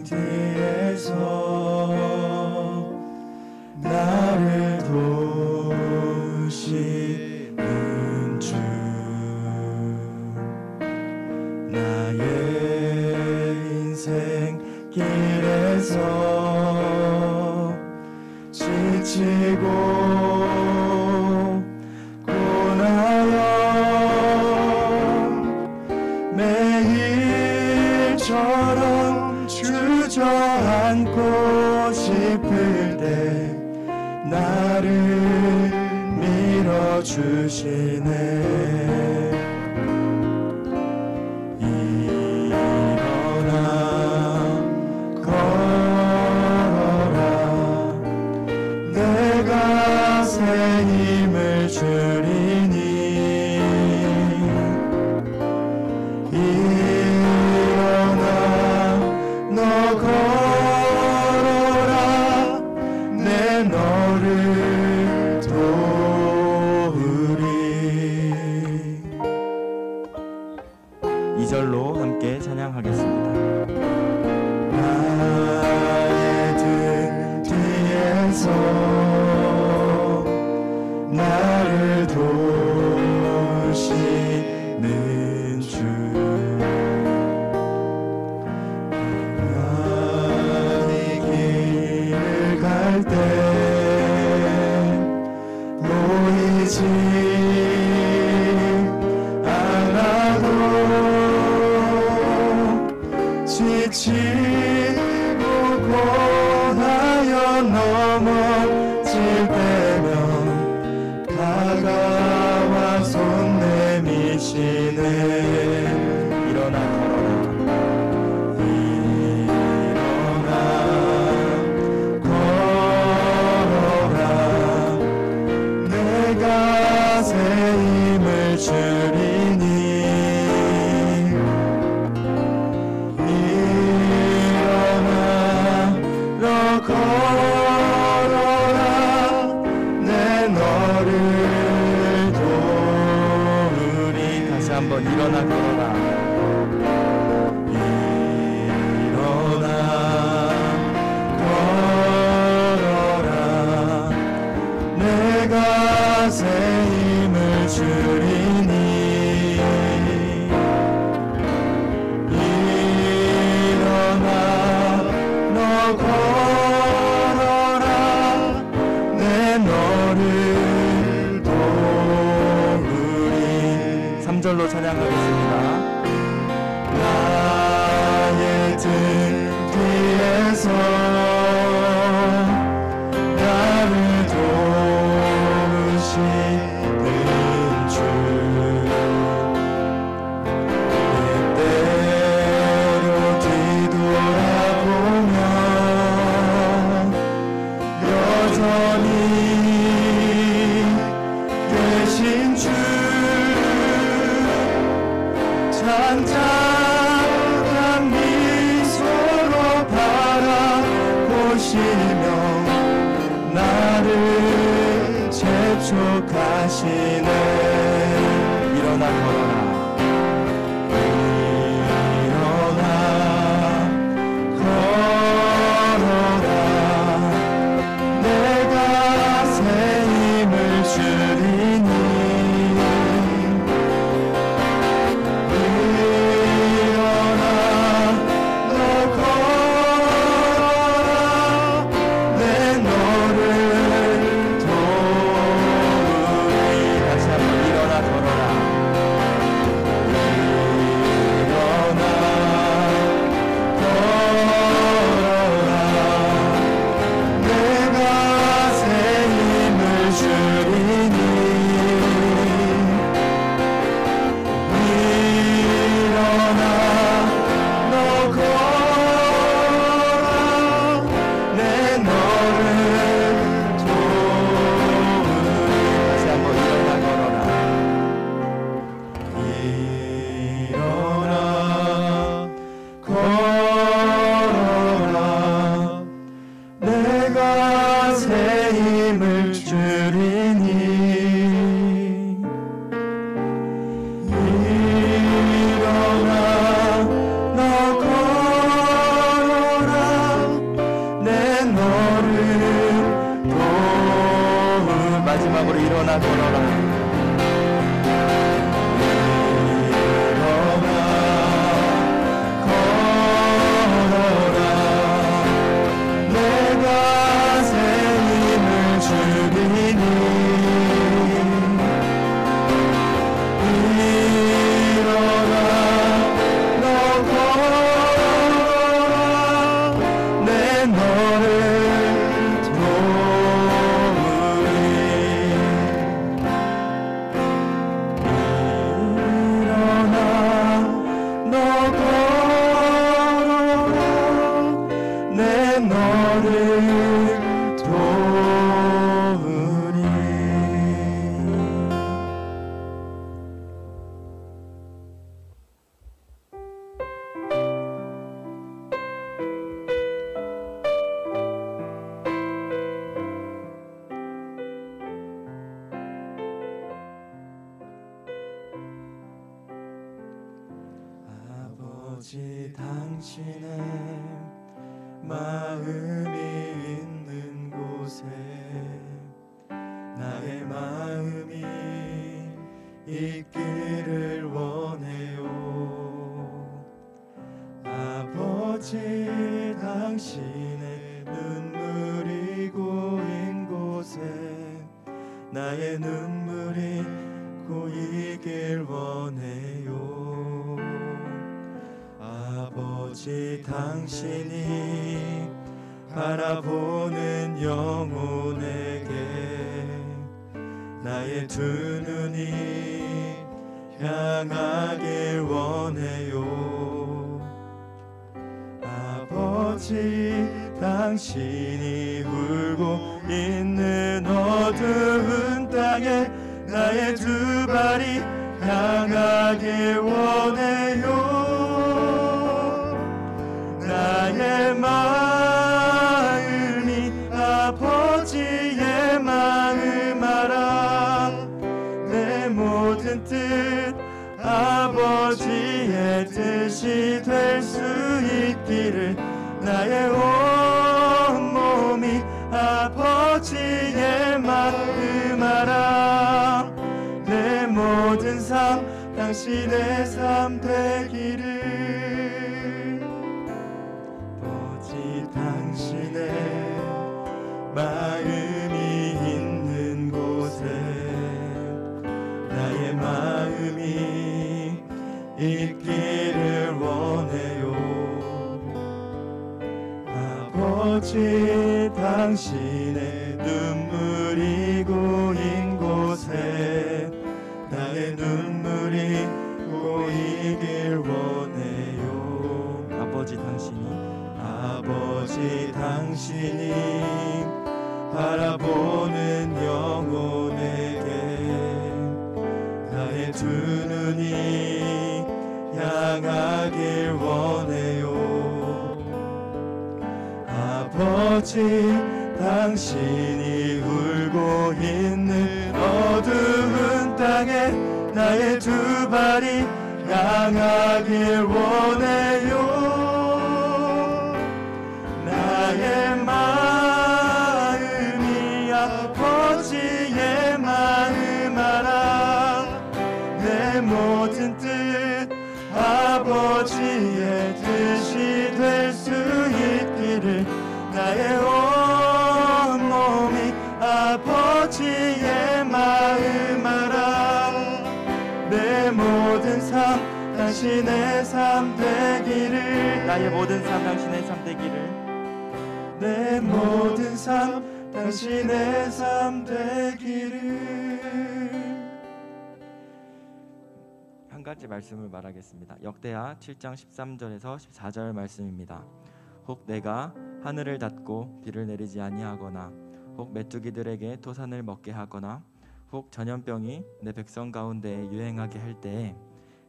뒤에서 나를 도우시는 주, 나의 인생 길에서 지치고 고나여 매일처럼 주저앉고 싶을 때 나를 밀어주시네. 일어나 걸어라, 내가 새 힘을 주리니. 일어나 너 걸어라, 내 너를 도우리. 2절로 함께 찬양하겠습니다. 나의 등 뒤에서 나를 도우시는 주, 나의 길을 갈 때 보이지 않아도 지치고 고나여 넘어질 때면 다가와 손 내미시네. 일어나 걸어라, 일어나 걸어라, 내가 새 힘을 주리니. 일어나 너 걸어라, 내 너를 도우리. 다시 한번 일어나 걸어라. 일어나 걸어라, 내가 새 힘을 주리니. 일어나 너 걸어라, 내 너를 도우리. 3절로 찬양하겠습니다. 나의 등 뒤에서 나를 도우시는 주, 때때로 뒤돌아보면 여전히 계신 주, 잔잔한 미소로 바라보시며 나를 재촉하시네. 일어나 걸어라, 일어나 걸어라, 내가 새 힘을 주리니. 일어나 너 걸어라, 내 너를 도우리. 다시 한번 아버지 당신의 마음이 있는 곳에 나의 마음이 있기를 원해요. 아버지 당신의 눈물이 고인 곳에 나의 눈물이 고이길 원해요. 아버지 당신이 바라보는 영혼에게 나의 두 눈이 향하길 원해요. 아버지 당신이 울고 있는 어두운 땅에 나의 두 발이 향하길 원해요. 나의 마음이 아버지의 마음 알아. 내 모든 뜻 아버지의 뜻이 될 수 있기를 나의 온 몸이 아버지의 마음 알아. 내 모든 삶 당신의 삶 되기를. 아버지 당신의 마음이 있는 곳에 나의 마음이 있기를 원해요. 아버지 당신의 눈물이 고인 곳에 나의 눈물이 고이길 원해요. 아버지 당신이 바라보는 영혼에게 나의 두 눈이 향하길 원해요. 아버지 당신이 울고 있는 어두운 땅에 나의 두 발이 향하길 원해요. 나의 마음이 아버지의 마음 알아. 내 모든 뜻 아버지의 뜻이 될 수 있기를 나의 온 몸이 아버지의 마음 알아. 내 모든 삶 당신의 삶 되기를. 나의 모든 삶 당신의 삶 되기를. 내 모든 삶 당신의 삶 되기를. 한 가지 말씀을 말하겠습니다. 역대하 7장 13절에서 14절 말씀입니다. 혹 내가 하늘을 닫고 비를 내리지 아니하거나 혹 메뚜기들에게 토산을 먹게 하거나 혹 전염병이 내 백성 가운데에 유행하게 할 때에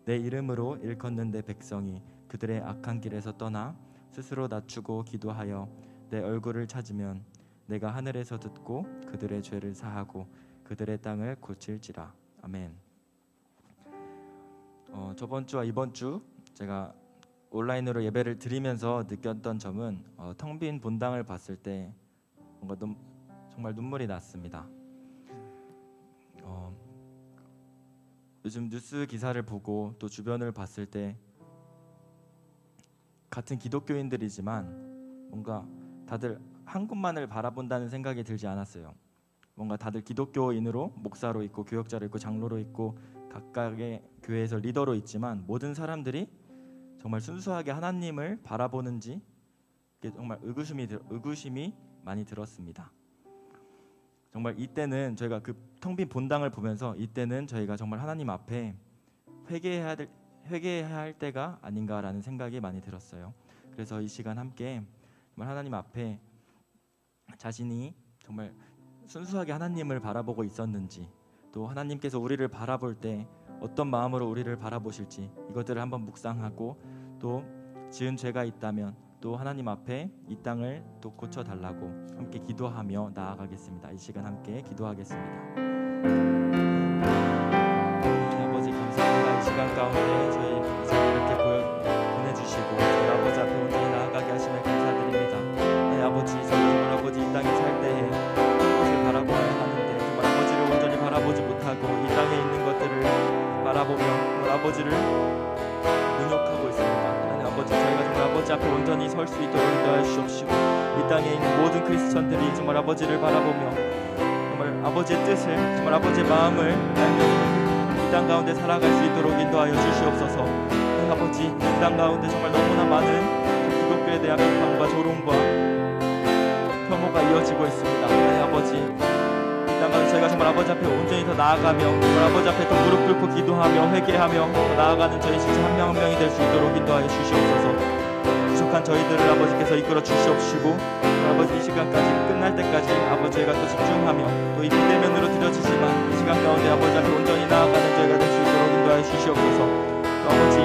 내 이름으로 일컫는 내 백성이 그들의 악한 길에서 떠나 스스로 낮추고 기도하여 내 얼굴을 찾으면 내가 하늘에서 듣고 그들의 죄를 사하고 그들의 땅을 고칠지라. 아멘. 저번 주와 이번 주 제가 온라인으로 예배를 드리면서 느꼈던 점은 텅 빈 본당을 봤을 때 뭔가 정말 눈물이 났습니다. 요즘 뉴스 기사를 보고 또 주변을 봤을 때 같은 기독교인들이지만 뭔가 다들 한 곳만을 바라본다는 생각이 들지 않았어요. 뭔가 다들 기독교인으로 목사로 있고 교역자로 있고 장로로 있고 각각의 교회에서 리더로 있지만 모든 사람들이 정말 순수하게 하나님을 바라보는지 정말 의구심이 많이 들었습니다. 정말 이때는 저희가 그 텅 빈 본당을 보면서 이때는 저희가 정말 하나님 앞에 회개해야 할 때가 아닌가라는 생각이 많이 들었어요. 그래서 이 시간 함께 정말 하나님 앞에 자신이 정말 순수하게 하나님을 바라보고 있었는지, 또 하나님께서 우리를 바라볼 때 어떤 마음으로 우리를 바라보실지 이것들을 한번 묵상하고, 또 지은 죄가 있다면 또 하나님 앞에 이 땅을 또 고쳐달라고 함께 기도하며 나아가겠습니다. 이 시간 함께 기도하겠습니다. 아버지 감사합니다. 이 시간 가운데 저희 이렇게 보내주신 설 수 있도록 인도하여 주시옵시고, 이 땅에 있는 모든 크리스천들이 정말 아버지를 바라보며 정말 아버지의 뜻을, 정말 아버지의 마음을 알며 이 땅 가운데 살아갈 수 있도록 인도하여 주시옵소서. 아버지, 이 땅 가운데 정말 너무나 많은 기독교에 대한 비판과 조롱과 혐오가 이어지고 있습니다. 아버지, 이 땅 가운데 저희가 정말 아버지 앞에 온전히 더 나아가며 정말 아버지 앞에 더 무릎 꿇고 기도하며 회개하며 더 나아가는 저희 진짜 한 명 한 명이 될 수 있도록 인도하여 주시옵소서. 부족한 저희들을 아버지께서 이끌어 주시옵시고, 아버지 이 시간까지 끝날 때까지 아버지가 또 집중하며 또 이 비대면으로 드려지지만 이 시간 가운데 아버지 앞에 온전히 나아가는 저희가 될 수 있도록 인도하여 주시옵소서. 또 아버지,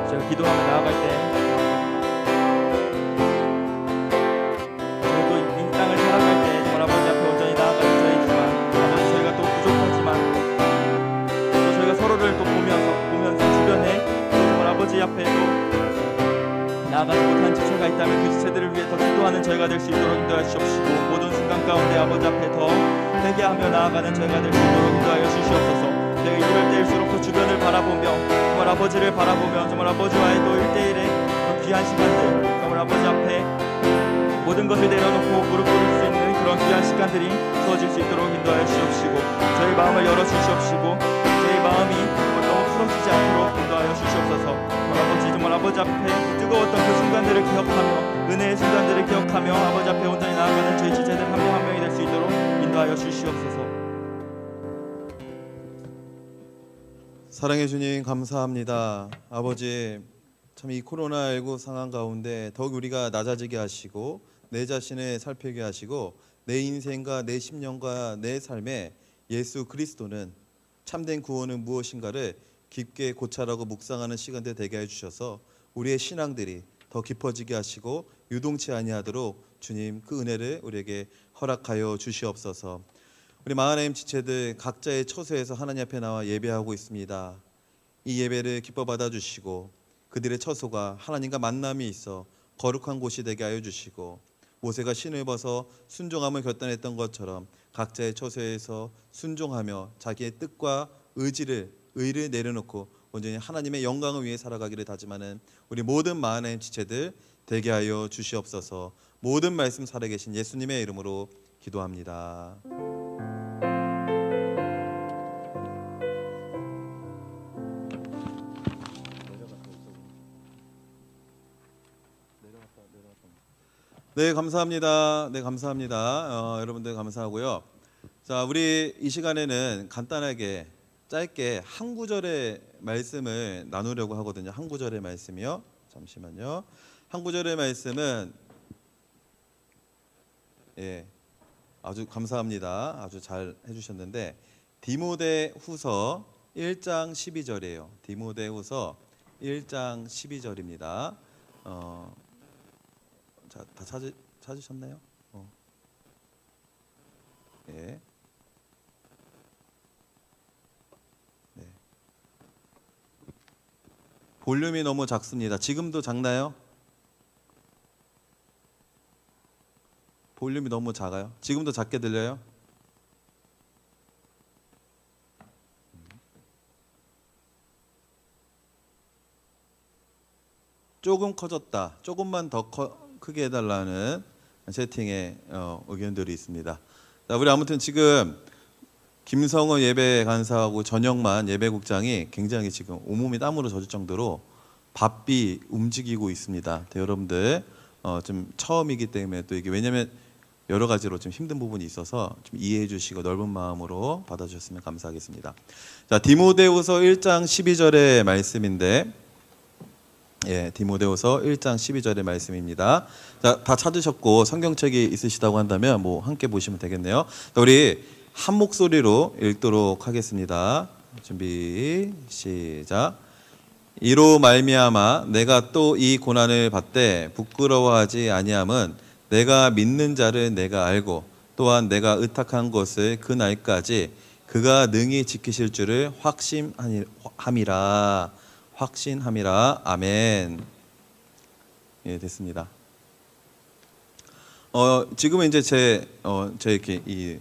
저희가 기도하며 나아갈 때 저희도 이 땅을 살아갈 때 정말 아버지 앞에 온전히 나아가는 저희지만 아버지 저희가 또 부족하지만 또 저희가 서로를 또 보면서 주변에 또 정말 아버지 앞에 또 나아가지 못한 지체가 있다면 그 지체들을 위해 더 기도하는 저희가 될 수 있도록 인도하여 주시옵시고, 모든 순간 가운데 아버지 앞에 더 회개하며 나아가는 저희가 될 수 있도록 인도하여 주시옵소서. 저희가 이럴 때일수록 더 주변을 바라보며 정말 아버지를 바라보며 정말 아버지와의 또 1대1의 귀한 시간들, 정말 아버지 앞에 모든 것을 내려놓고 무릎 꿇을 수 있는 그런 귀한 시간들이 주어질 수 있도록 인도하여 주시옵시고, 저희 마음을 열어 주시옵시고, 저희 마음이 너무 풀어지지 않도록 인도하여 주시옵소서. 정말 아버지 앞에 뜨거웠던 그 순간들을 기억하며 은혜의 순간들을 기억하며 아버지 앞에 온전히 나아가는 저희 지체들 한 명 한 명이 될 수 있도록 인도하여 주시옵소서. 사랑해 주님 감사합니다. 아버지, 참 이 코로나19 상황 가운데 더욱 우리가 낮아지게 하시고 내 자신을 살피게 하시고 내 인생과 내 심령과 내 삶에 예수 그리스도는 참된 구원은 무엇인가를 깊게 고찰하고 묵상하는 시간들 되게 해주셔서 우리의 신앙들이 더 깊어지게 하시고 유동치 아니하도록 주님 그 은혜를 우리에게 허락하여 주시옵소서. 우리 마하나임 지체들 각자의 처소에서 하나님 앞에 나와 예배하고 있습니다. 이 예배를 기뻐 받아주시고 그들의 처소가 하나님과 만남이 있어 거룩한 곳이 되게 하여 주시고, 모세가 신을 벗어 순종함을 결단했던 것처럼 각자의 처소에서 순종하며 자기의 뜻과 의를 내려놓고 온전히 하나님의 영광을 위해 살아가기를 다짐하는 우리 모든 마하나임 지체들 되게 하여 주시옵소서. 모든 말씀 살아계신 예수님의 이름으로 기도합니다. 네, 감사합니다. 네, 감사합니다. 여러분들 감사하고요. 자, 우리 이 시간에는 간단하게 짧게 한 구절의 말씀을 나누려고 하거든요. 한 구절의 말씀이요. 잠시만요. 한 구절의 말씀은 아주 감사합니다. 아주 잘 해주셨는데 디모데후서 1장 12절이에요. 디모데후서 1장 12절입니다. 자, 다 찾으셨나요? 예. 네. 볼륨이 너무 작습니다. 지금도 작나요? 볼륨이 너무 작아요. 지금도 작게 들려요? 조금 커졌다. 조금만 더 크게 해달라는 채팅에 의견들이 있습니다. 자, 우리 아무튼 지금 김성원 예배 간사하고 전영만 예배국장이 굉장히 지금 온몸이 땀으로 젖을 정도로 바삐 움직이고 있습니다. 여러분들 좀 처음이기 때문에 또 이게 왜냐면 여러 가지로 좀 힘든 부분이 있어서 좀 이해해 주시고 넓은 마음으로 받아주셨으면 감사하겠습니다. 자, 디모데후서 1장 12절의 말씀인데, 디모데후서 1장 12절의 말씀입니다. 자, 다 찾으셨고 성경책이 있으시다고 한다면 뭐 함께 보시면 되겠네요. 우리 한 목소리로 읽도록 하겠습니다. 준비 시작. 이로 말미암아 내가 또 이 고난을 받되 부끄러워하지 아니함은 내가 믿는 자를 내가 알고 또한 내가 의탁한 것을 그 날까지 그가 능히 지키실 줄을 확신함이라. 아멘. 예, 됐습니다. 지금은 이제 제 이렇게 이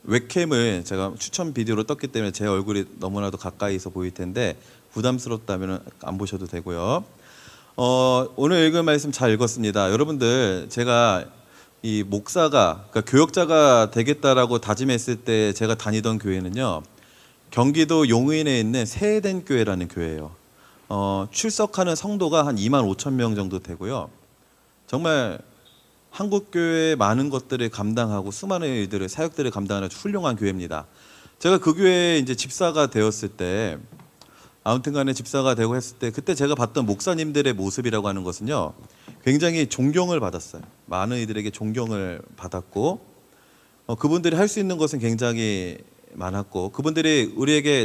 웹캠을 제가 추천 비디오로 떴기 때문에 제 얼굴이 너무나도 가까이서 보일 텐데 부담스럽다면 안 보셔도 되고요. 오늘 읽은 말씀 잘 읽었습니다. 여러분들, 제가 이 목사가, 그러니까 교역자가 되겠다라고 다짐했을 때 제가 다니던 교회는요, 경기도 용인에 있는 세eden 교회라는 교회예요. 출석하는 성도가 한 2만 5천 명 정도 되고요. 정말 한국 교회의 많은 것들을 감당하고 수많은 일들을, 사역들을 감당하는 훌륭한 교회입니다. 제가 그 교회에 이제 집사가 되었을 때, 아무튼간에 집사가 되고 했을 때, 그때 제가 봤던 목사님들의 모습이라고 하는 것은요, 굉장히 존경을 받았어요. 많은 이들에게 존경을 받았고, 그분들이 할 수 있는 것은 굉장히 많았고, 그분들이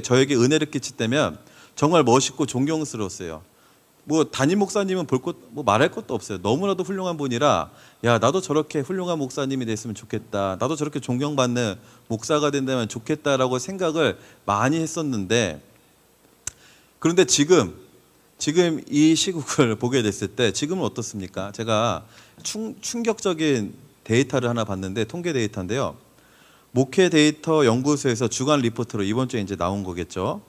저에게 은혜를 끼쳤다면 정말 멋있고 존경스러웠어요. 뭐 담임 목사님은 말할 것도 없어요. 너무나도 훌륭한 분이라, 야, 나도 저렇게 훌륭한 목사님이 됐으면 좋겠다, 나도 저렇게 존경받는 목사가 된다면 좋겠다라고 생각을 많이 했었는데, 그런데 지금 이 시국을 보게 됐을 때 지금은 어떻습니까? 제가 충격적인 데이터를 하나 봤는데, 통계 데이터인데요, 목회 데이터 연구소에서 주간 리포트로 이번 주에 이제 나온 거겠죠.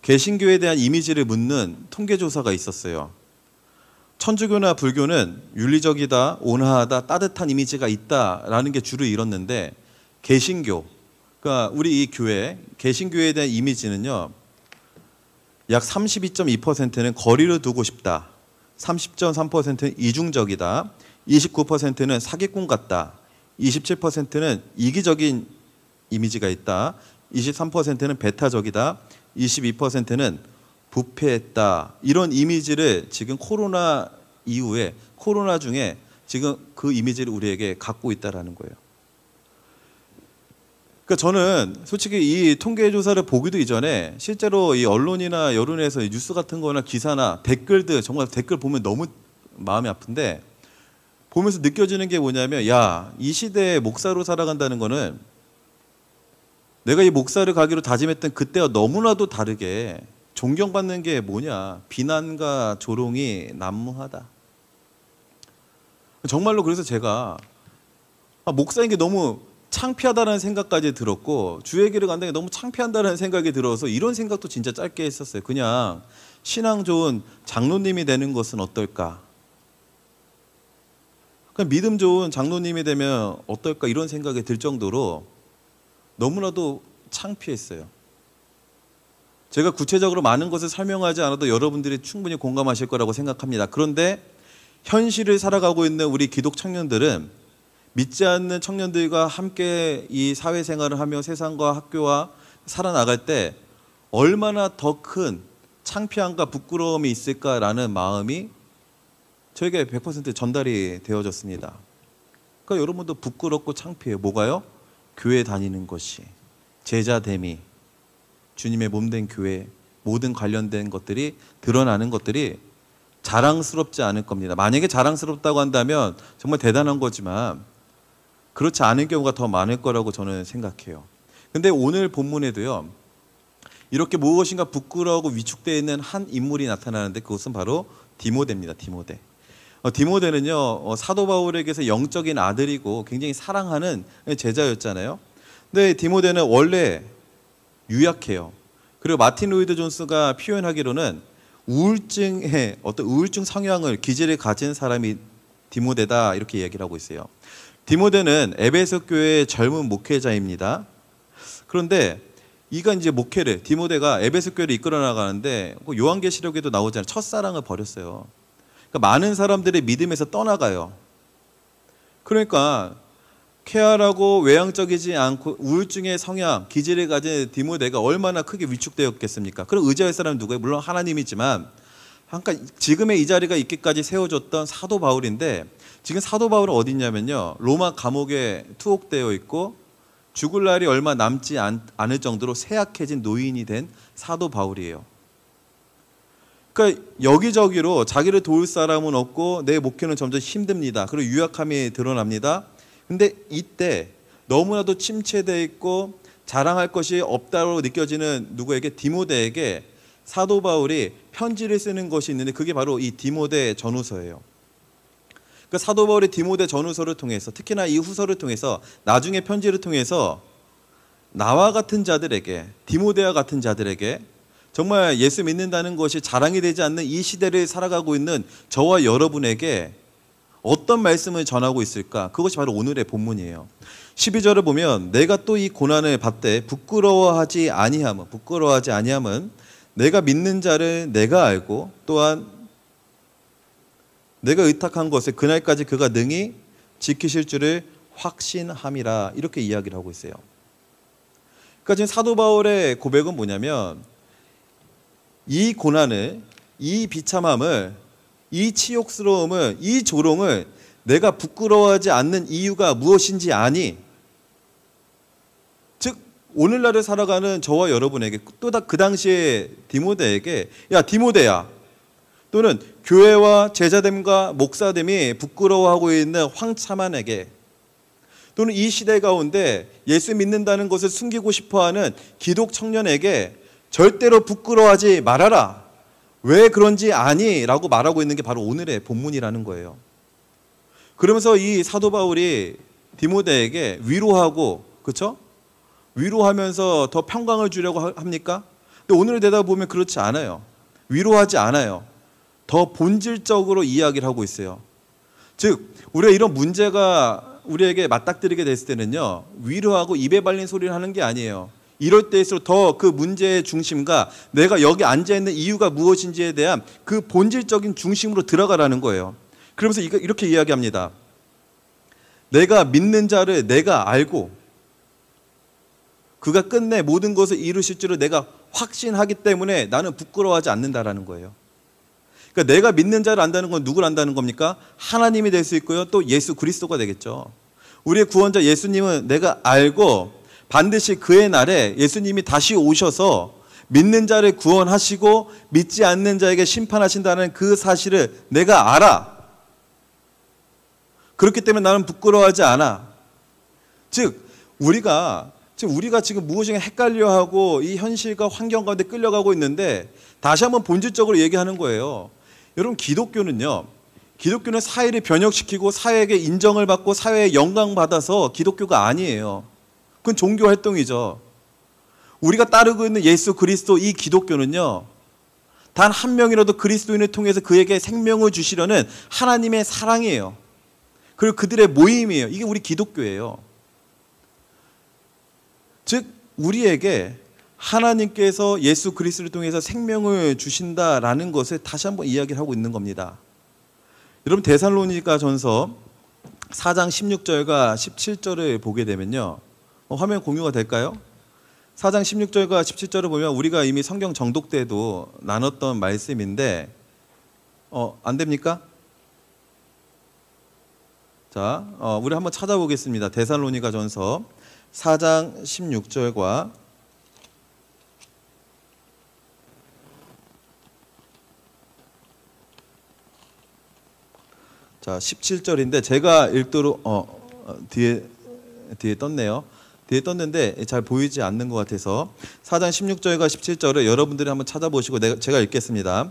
개신교에 대한 이미지를 묻는 통계 조사가 있었어요. 천주교나 불교는 윤리적이다, 온화하다, 따뜻한 이미지가 있다라는 게 주를 이뤘는데, 개신교, 그러니까 우리 이 교회, 개신교에 대한 이미지는요, 약 32.2%는 거리를 두고 싶다, 30.3%는 이중적이다, 29%는 사기꾼 같다, 27%는 이기적인 이미지가 있다, 23%는 배타적이다, 22%는 부패했다. 이런 이미지를 지금 코로나 이후에, 코로나 중에 지금 그 이미지를 우리에게 갖고 있다라는 거예요. 그러니까 저는 솔직히 이 통계 조사를 보기도 이전에 실제로 이 언론이나 여론에서 뉴스 같은 거나 기사나 댓글들, 정말 댓글 보면 너무 마음이 아픈데, 보면서 느껴지는 게 뭐냐면, 야, 이 시대에 목사로 살아간다는 거는 내가 이 목사를 가기로 다짐했던 그때와 너무나도 다르게 존경받는 게 뭐냐, 비난과 조롱이 난무하다. 정말로 그래서 제가 목사인 게 너무 창피하다는 생각까지 들었고, 주의 길을 간다는 게 너무 창피한다는 생각이 들어서 이런 생각도 진짜 짧게 했었어요. 그냥 신앙 좋은 장로님이 되는 것은 어떨까, 그냥 믿음 좋은 장로님이 되면 어떨까, 이런 생각이 들 정도로 너무나도 창피했어요. 제가 구체적으로 많은 것을 설명하지 않아도 여러분들이 충분히 공감하실 거라고 생각합니다. 그런데 현실을 살아가고 있는 우리 기독 청년들은 믿지 않는 청년들과 함께 이 사회생활을 하며 세상과 학교와 살아나갈 때 얼마나 더 큰 창피함과 부끄러움이 있을까라는 마음이 저에게 100% 전달이 되어졌습니다. 그러니까 여러분도 부끄럽고 창피해요. 뭐가요? 교회 다니는 것이, 제자됨이, 주님의 몸된 교회, 모든 관련된 것들이 드러나는 것들이 자랑스럽지 않을 겁니다. 만약에 자랑스럽다고 한다면 정말 대단한 거지만 그렇지 않은 경우가 더 많을 거라고 저는 생각해요. 근데 오늘 본문에도요, 이렇게 무엇인가 부끄러워하고 위축되어 있는 한 인물이 나타나는데, 그것은 바로 디모데입니다. 디모데. 디모데는요, 사도 바울에게서 영적인 아들이고 굉장히 사랑하는 제자였잖아요. 근데 디모데는 원래 유약해요. 그리고 마틴 로이드 존스가 표현하기로는 우울증의 어떤 우울증 성향을, 기질을 가진 사람이 디모데다, 이렇게 얘기를 하고 있어요. 디모데는 에베소 교회의 젊은 목회자입니다. 그런데 이가 이제 디모데가 에베소 교회를 이끌어 나가는데, 요한계시록에도 나오잖아요. 첫사랑을 버렸어요. 그러니까 많은 사람들의 믿음에서 떠나가요. 그러니까 쾌활하고 외향적이지 않고 우울증의 성향, 기질을 가진 디모데가 얼마나 크게 위축되었겠습니까? 그럼 의지할 사람은 누구예요? 물론 하나님이지만, 그러니까 지금의 이 자리가 있기까지 세워줬던 사도 바울인데, 지금 사도 바울은 어디 있냐면요, 로마 감옥에 투옥되어 있고 죽을 날이 얼마 남지 않을 정도로 쇠약해진 노인이 된 사도 바울이에요. 그러니까 여기저기로 자기를 도울 사람은 없고 내 목회는 점점 힘듭니다. 그리고 유약함이 드러납니다. 근데 이때 너무나도 침체되어 있고 자랑할 것이 없다고 느껴지는 누구에게? 디모데에게 사도 바울이 편지를 쓰는 것이 있는데, 그게 바로 이 디모데 전후서예요. 그러니까 사도 바울이 디모데 전후서를 통해서, 특히나 이 후서를 통해서, 나중에 편지를 통해서 나와 같은 자들에게, 디모데와 같은 자들에게 정말 예수 믿는다는 것이 자랑이 되지 않는 이 시대를 살아가고 있는 저와 여러분에게 어떤 말씀을 전하고 있을까? 그것이 바로 오늘의 본문이에요. 12절을 보면 내가 또 이 고난을 받되 부끄러워하지 아니함은 내가 믿는 자를 내가 알고 또한 내가 의탁한 것을 그날까지 그가 능히 지키실 줄을 확신함이라, 이렇게 이야기를 하고 있어요. 그러니까 지금 사도 바울의 고백은 뭐냐면 이 고난을, 이 비참함을, 이 치욕스러움을, 이 조롱을 내가 부끄러워하지 않는 이유가 무엇인지 아니? 즉 오늘날을 살아가는 저와 여러분에게, 또 그 당시에 디모데에게, 야 디모데야, 또는 교회와 제자됨과 목사됨이 부끄러워하고 있는 황차만에게, 또는 이 시대 가운데 예수 믿는다는 것을 숨기고 싶어하는 기독 청년에게 절대로 부끄러워하지 말아라. 왜 그런지 아니? 라고 말하고 있는 게 바로 오늘의 본문이라는 거예요. 그러면서 이 사도 바울이 디모데에게 위로하고, 그렇죠? 위로하면서 더 평강을 주려고 합니까? 근데 오늘의 대답을 보면 그렇지 않아요. 위로하지 않아요. 더 본질적으로 이야기를 하고 있어요. 즉 우리가 이런 문제가 우리에게 맞닥뜨리게 됐을 때는요, 위로하고 입에 발린 소리를 하는 게 아니에요. 이럴 때일수록 더 그 문제의 중심과 내가 여기 앉아있는 이유가 무엇인지에 대한 그 본질적인 중심으로 들어가라는 거예요. 그러면서 이렇게 이야기합니다. 내가 믿는 자를 내가 알고 그가 끝내 모든 것을 이루실 줄을 내가 확신하기 때문에 나는 부끄러워하지 않는다라는 거예요. 그러니까 내가 믿는 자를 안다는 건 누구를 안다는 겁니까? 하나님이 될 수 있고요, 또 예수 그리스도가 되겠죠. 우리의 구원자 예수님은 내가 알고 반드시 그의 날에 예수님이 다시 오셔서 믿는 자를 구원하시고 믿지 않는 자에게 심판하신다는 그 사실을 내가 알아. 그렇기 때문에 나는 부끄러워하지 않아. 즉 우리가 지금 무엇인가 헷갈려하고 이 현실과 환경 가운데 끌려가고 있는데, 다시 한번 본질적으로 얘기하는 거예요. 여러분, 기독교는 사회를 변혁시키고 사회에게 인정을 받고 사회에 영광받아서 기독교가 아니에요. 그건 종교 활동이죠. 우리가 따르고 있는 예수 그리스도, 이 기독교는요, 단 한 명이라도 그리스도인을 통해서 그에게 생명을 주시려는 하나님의 사랑이에요. 그리고 그들의 모임이에요. 이게 우리 기독교예요. 즉 우리에게 하나님께서 예수 그리스도를 통해서 생명을 주신다라는 것을 다시 한번 이야기를 하고 있는 겁니다. 여러분, 데살로니가전서 4장 16절과 17절을 보게 되면요, 화면 공유가 될까요? 4장 16절과 17절을 보면 우리가 이미 성경 정독 때도 나눴던 말씀인데 안 됩니까? 자, 우리 한번 찾아보겠습니다. 데살로니가전서 4장 16절과 자 17절인데 제가 읽도록 뒤에 떴네요. 뒤에 떴는데 잘 보이지 않는 것 같아서 4장 16절과 17절을 여러분들이 한번 찾아보시고 제가 읽겠습니다.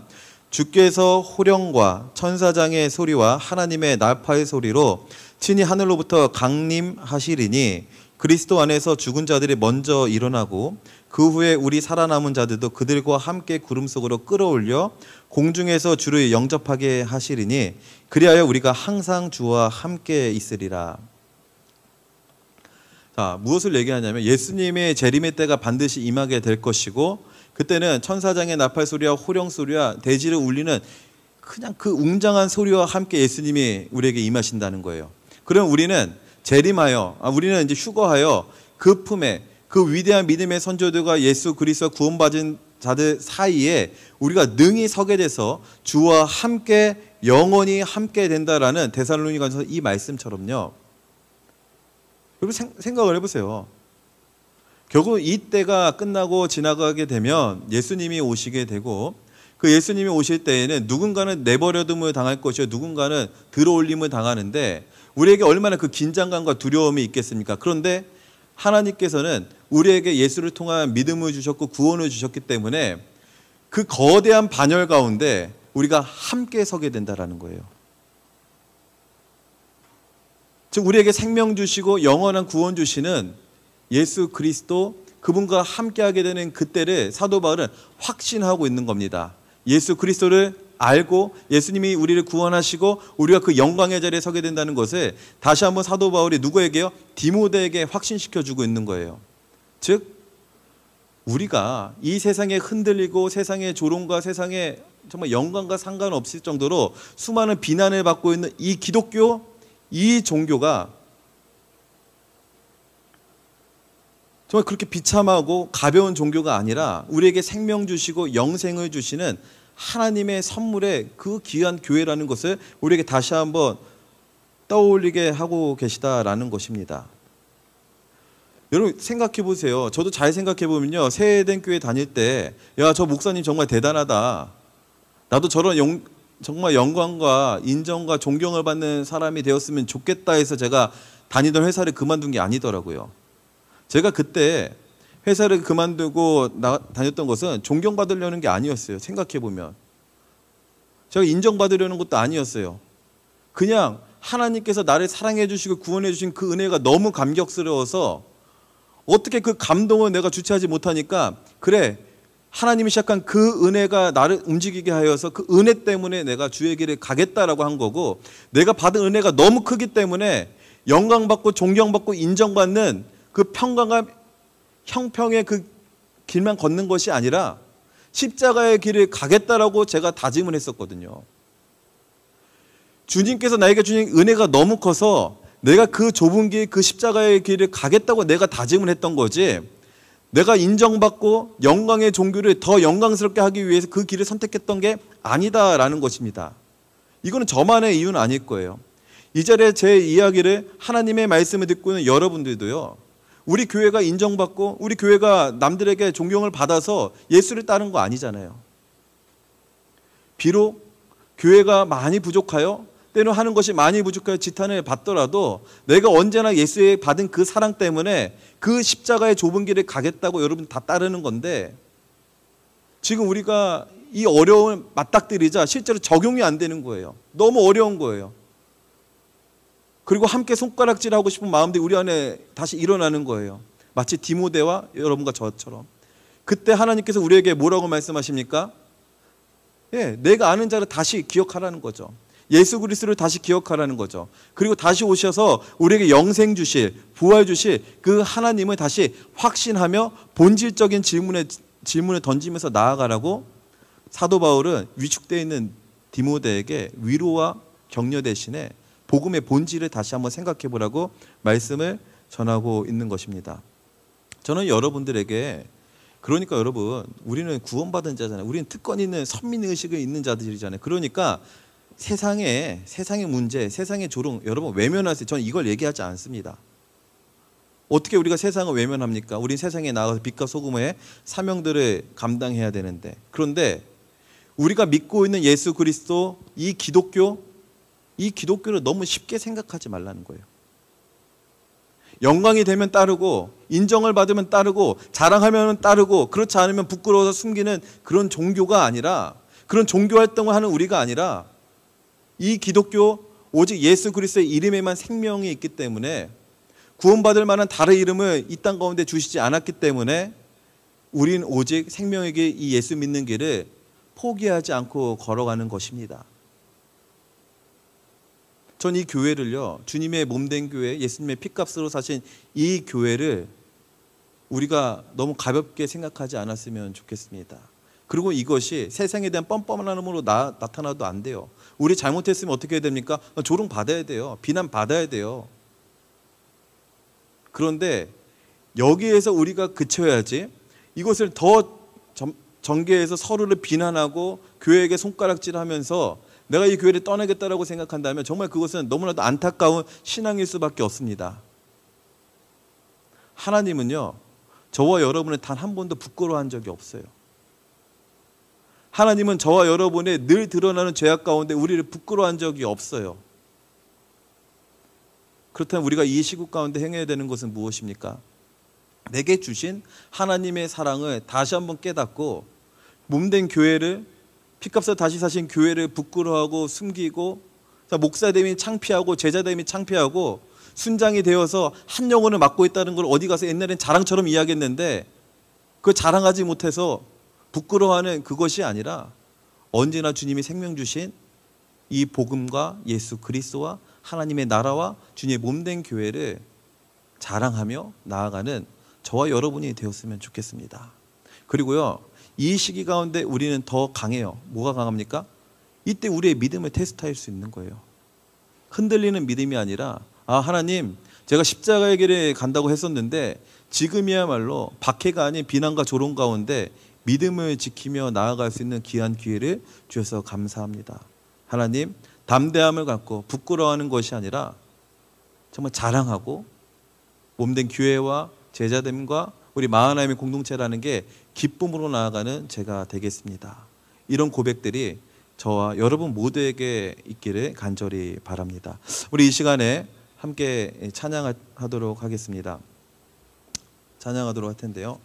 주께서 호령과 천사장의 소리와 하나님의 나팔의 소리로 친히 하늘로부터 강림하시리니 그리스도 안에서 죽은 자들이 먼저 일어나고 그 후에 우리 살아남은 자들도 그들과 함께 구름 속으로 끌어올려 공중에서 주를 영접하게 하시리니 그리하여 우리가 항상 주와 함께 있으리라. 자, 무엇을 얘기하냐면 예수님의 재림의 때가 반드시 임하게 될 것이고, 그때는 천사장의 나팔 소리와 호령 소리와 대지를 울리는 그냥 그 웅장한 소리와 함께 예수님이 우리에게 임하신다는 거예요. 그럼 우리는 재림하여, 우리는 이제 휴거하여 그 품에 그 위대한 믿음의 선조들과 예수 그리스도 구원받은 자들 사이에 우리가 능히 서게 돼서 주와 함께 영원히 함께 된다라는 데살로니가전서 이 말씀처럼요. 여러분 생각을 해보세요. 결국 이 때가 끝나고 지나가게 되면 예수님이 오시게 되고, 그 예수님이 오실 때에는 누군가는 내버려둠을 당할 것이요 누군가는 들어올림을 당하는데 우리에게 얼마나 그 긴장감과 두려움이 있겠습니까? 그런데 하나님께서는 우리에게 예수를 통한 믿음을 주셨고 구원을 주셨기 때문에 그 거대한 반열 가운데 우리가 함께 서게 된다라는 거예요. 즉 우리에게 생명 주시고 영원한 구원 주시는 예수 그리스도 그분과 함께하게 되는 그때를 사도 바울은 확신하고 있는 겁니다. 예수 그리스도를 알고 예수님이 우리를 구원하시고 우리가 그 영광의 자리에 서게 된다는 것을 다시 한번 사도 바울이 누구에게요? 디모데에게 확신시켜주고 있는 거예요. 즉 우리가 이 세상에 흔들리고 세상의 조롱과 세상의 정말 영광과 상관없을 정도로 수많은 비난을 받고 있는 이 기독교, 이 종교가 정말 그렇게 비참하고 가벼운 종교가 아니라 우리에게 생명 주시고 영생을 주시는 하나님의 선물의 그 귀한 교회라는 것을 우리에게 다시 한번 떠올리게 하고 계시다라는 것입니다. 여러분 생각해 보세요. 저도 잘 생각해 보면요, 새해된 교회 다닐 때, 야, 저 목사님 정말 대단하다. 나도 저런 정말 영광과 인정과 존경을 받는 사람이 되었으면 좋겠다 해서 제가 다니던 회사를 그만둔 게 아니더라고요. 제가 그때 회사를 그만두고 다녔던 것은 존경받으려는 게 아니었어요. 생각해 보면 제가 인정받으려는 것도 아니었어요. 그냥 하나님께서 나를 사랑해 주시고 구원해 주신 그 은혜가 너무 감격스러워서 어떻게 그 감동을 내가 주체하지 못하니까, 그래, 하나님이 시작한 그 은혜가 나를 움직이게 하여서 그 은혜 때문에 내가 주의 길을 가겠다라고 한 거고, 내가 받은 은혜가 너무 크기 때문에 영광받고 존경받고 인정받는 그 평강과 형평의 그 길만 걷는 것이 아니라 십자가의 길을 가겠다라고 제가 다짐을 했었거든요. 주님께서 나에게 주신 은혜가 너무 커서 내가 그 좁은 길, 그 십자가의 길을 가겠다고 내가 다짐을 했던 거지, 내가 인정받고 영광의 종교를 더 영광스럽게 하기 위해서 그 길을 선택했던 게 아니다라는 것입니다. 이거는 저만의 이유는 아닐 거예요. 이 자리에 제 이야기를, 하나님의 말씀을 듣고 있는 여러분들도요, 우리 교회가 인정받고 우리 교회가 남들에게 존경을 받아서 예수를 따른 거 아니잖아요. 비록 교회가 많이 부족하여, 때는 하는 것이 많이 부족하여 지탄을 받더라도 내가 언제나 예수의 받은 그 사랑 때문에 그 십자가의 좁은 길을 가겠다고 여러분 다 따르는 건데, 지금 우리가 이 어려움을 맞닥뜨리자 실제로 적용이 안 되는 거예요. 너무 어려운 거예요. 그리고 함께 손가락질하고 싶은 마음들이 우리 안에 다시 일어나는 거예요. 마치 디모데와 여러분과 저처럼. 그때 하나님께서 우리에게 뭐라고 말씀하십니까? 예, 내가 아는 자를 다시 기억하라는 거죠. 예수 그리스도를 다시 기억하라는 거죠. 그리고 다시 오셔서 우리에게 영생 주실, 부활 주실 그 하나님을 다시 확신하며 본질적인 질문을 던지면서 나아가라고 사도 바울은 위축되어 있는 디모데에게 위로와 격려 대신에 복음의 본질을 다시 한번 생각해 보라고 말씀을 전하고 있는 것입니다. 저는 여러분들에게, 그러니까 여러분, 우리는 구원받은 자잖아요. 우리는 특권 있는 선민의식이 있는 자들이잖아요. 그러니까 세상의 문제, 세상의 조롱, 여러분 외면하세요. 저는 이걸 얘기하지 않습니다. 어떻게 우리가 세상을 외면합니까? 우린 세상에 나가서 빛과 소금의 사명들을 감당해야 되는데, 그런데 우리가 믿고 있는 예수 그리스도, 이 기독교를 너무 쉽게 생각하지 말라는 거예요. 영광이 되면 따르고 인정을 받으면 따르고 자랑하면 따르고, 그렇지 않으면 부끄러워서 숨기는 그런 종교가 아니라, 그런 종교 활동을 하는 우리가 아니라, 이 기독교 오직 예수 그리스도의 이름에만 생명이 있기 때문에, 구원받을 만한 다른 이름을 이 땅 가운데 주시지 않았기 때문에 우린 오직 생명의 길, 이 예수 믿는 길을 포기하지 않고 걸어가는 것입니다. 전 이 교회를요, 주님의 몸된 교회, 예수님의 피값으로 사신 이 교회를 우리가 너무 가볍게 생각하지 않았으면 좋겠습니다. 그리고 이것이 세상에 대한 뻔뻔함으로 나타나도 안 돼요. 우리 잘못했으면 어떻게 해야 됩니까? 조롱 받아야 돼요. 비난 받아야 돼요. 그런데 여기에서 우리가 그쳐야지, 이것을 더 전개해서 서로를 비난하고 교회에게 손가락질하면서 내가 이 교회를 떠나겠다라고 생각한다면 정말 그것은 너무나도 안타까운 신앙일 수밖에 없습니다. 하나님은요, 저와 여러분을 단 한 번도 부끄러워한 적이 없어요. 하나님은 저와 여러분의 늘 드러나는 죄악 가운데 우리를 부끄러워한 적이 없어요. 그렇다면 우리가 이 시국 가운데 행해야 되는 것은 무엇입니까? 내게 주신 하나님의 사랑을 다시 한번 깨닫고, 몸된 교회를, 피값을 다시 사신 교회를 부끄러워하고 숨기고, 목사됨이 창피하고 제자됨이 창피하고, 순장이 되어서 한 영혼을 맡고 있다는 걸 어디 가서 옛날엔 자랑처럼 이야기했는데 그 자랑하지 못해서 부끄러워하는 그것이 아니라 언제나 주님이 생명 주신 이 복음과 예수 그리스도와 하나님의 나라와 주님의 몸된 교회를 자랑하며 나아가는 저와 여러분이 되었으면 좋겠습니다. 그리고요, 이 시기 가운데 우리는 더 강해요. 뭐가 강합니까? 이때 우리의 믿음을 테스트할 수 있는 거예요. 흔들리는 믿음이 아니라 하나님, 제가 십자가의 길에 간다고 했었는데 지금이야말로 박해가 아닌 비난과 조롱 가운데 믿음을 지키며 나아갈 수 있는 귀한 기회를 주셔서 감사합니다. 하나님, 담대함을 갖고 부끄러워하는 것이 아니라 정말 자랑하고 몸된 교회와 제자됨과 우리 마하나임의 공동체라는 게 기쁨으로 나아가는 제가 되겠습니다. 이런 고백들이 저와 여러분 모두에게 있기를 간절히 바랍니다. 우리 이 시간에 함께 찬양하도록 하겠습니다. 찬양하도록 할 텐데요.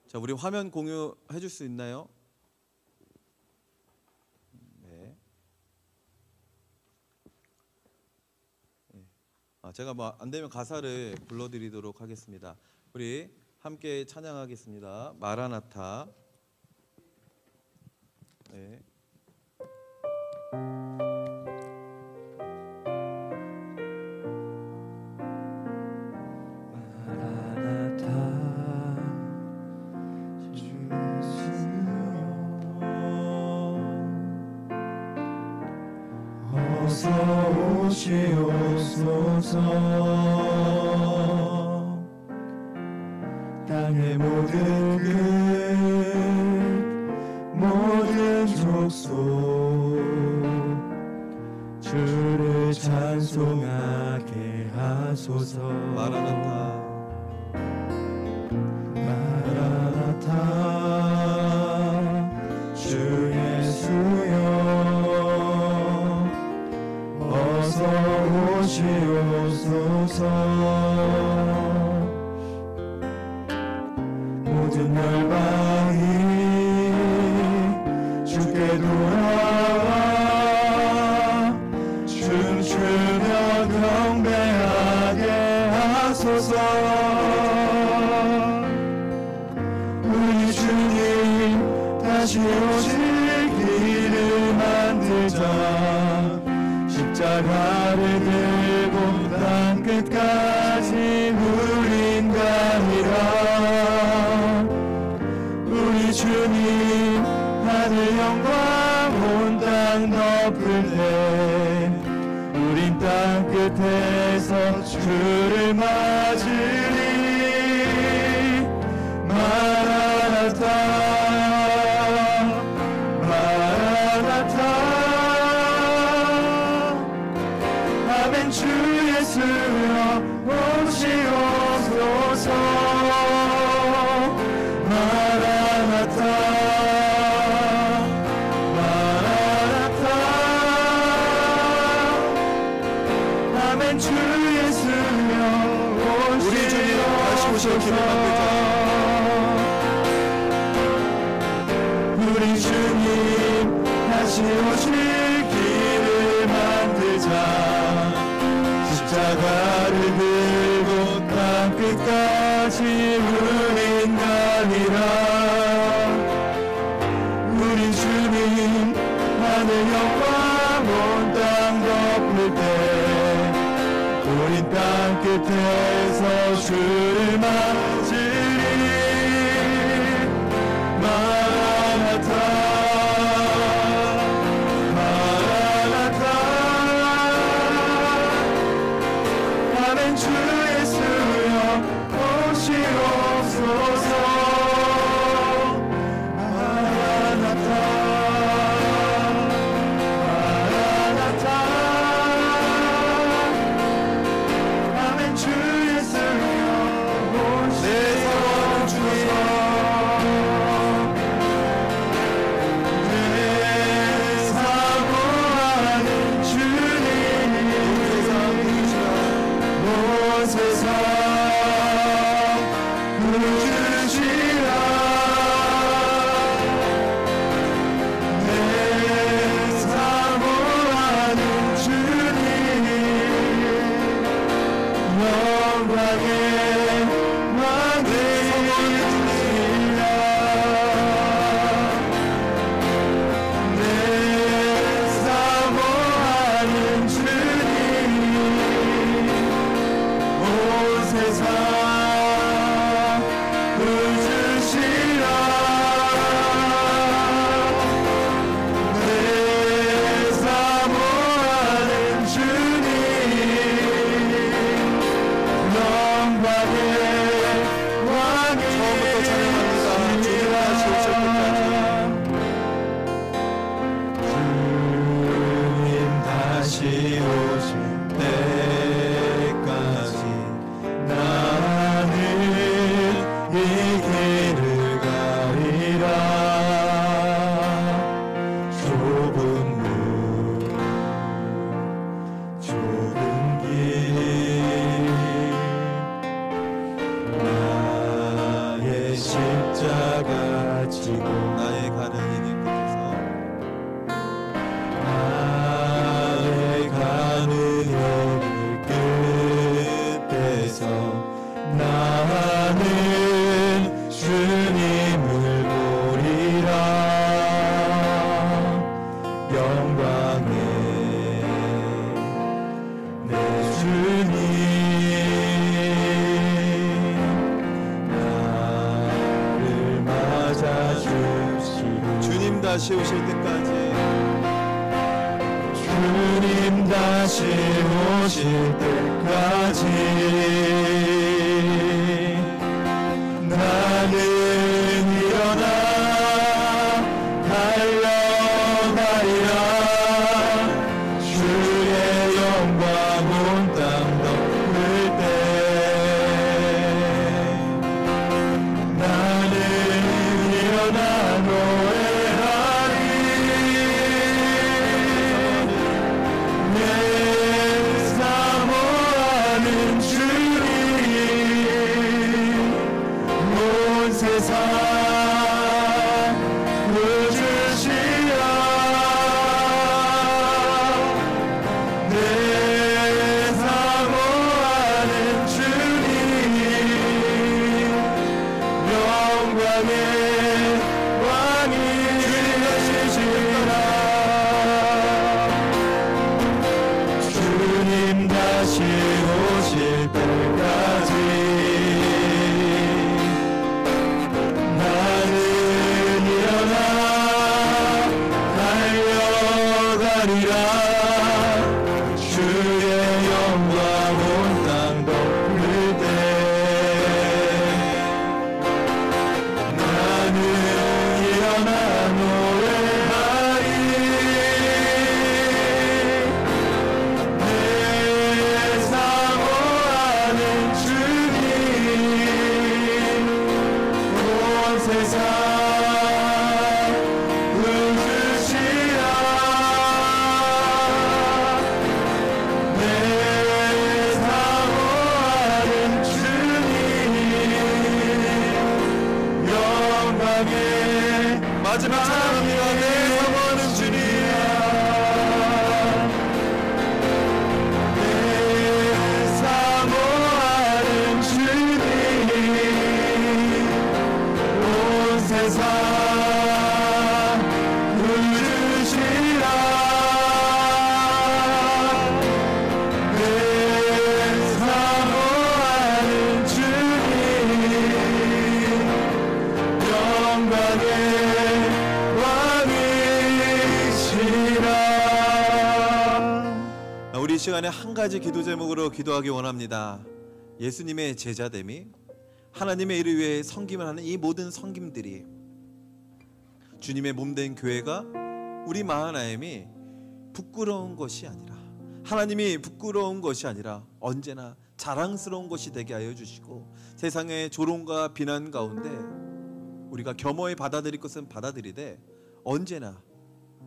자, 우리 화면 공유해 줄 수 있나요? 네. 제가 뭐 안 되면 가사를 불러드리도록 하겠습니다. 우리 함께 찬양하겠습니다. 마라나타. 네. 어서 오시옵소서. 땅의 모든 끝 모든 족속 주를 찬송하게 하소서. 마라나타. 마라나타 주 예수여 어서 오시옵소서. 모든 열방이 주께 돌아와 춤추며 경배하게 하소서. 우리 주님 다시 오실 길을 만들자. 십자가를 들고 땅 끝까지 우린 가리라. 우리 주님 하늘 영광 온 땅 덮을 때 우린 땅 끝에서 주를 맞으리. 마라나타 마라나타 아멘. 주 예수여 오시옵소서. 마라나타 마라나타 아멘. 주 예수여 우리 주님 다시 오실 길을 만들자. 우리 주님 다시 오실 길을 만들자. 십자가를 들고 땅 끝까지 우린 가리라. 우리 주님 하늘 영광 온 땅 덮을 때 우린 땅 끝에서 주를 맞으리. 마라나타 마라나타 아멘. 주 예수여 오시옵소서. 마라나타 마라나타 아멘. 주 예수여 오시옵소서. 십자가 지고 나의 가는 이 길 끝에서 나의 가는 길 끝에서 나는 주님을 보리라 영광의 내 주님 나를 맞아 주시고 주님 다시 오실 때까지 주님 다시 오실 때까지 나는 일어나 달려가리라 주의 영광 온 땅 덮을 때 나는 일어나 노래하리 내 사모하는 주님 온 세상 구주시라 내 사모하는 주님 영광의 왕이 되시리라 주님 다시 오실 때까지 나는 일어나 달려가리라 주의 영광 온 땅 덮을 때 나는 일어나 노래하리 내 사모하는 주님 온 세상 구주시라 내 사모하는 주님 영광의 마지막 찬양합니다. 내 사모하는 주님 내 사모하는 주님 온 세상 구주시라 내 사모하는 주님 영광의 왕이시라 우리 이 시간에 한 가지 기도 제목으로 기도하기 원합니다. 예수님의 제자됨이 하나님의 일을 위해 섬김을 하는 이 모든 섬김들이 주님의 몸된 교회가 우리 마하나임이 부끄러운 것이 아니라 하나님이 부끄러운 것이 아니라 언제나 자랑스러운 것이 되게 하여 주시고 세상의 조롱과 비난 가운데 우리가 겸허히 받아들일 것은 받아들이되 언제나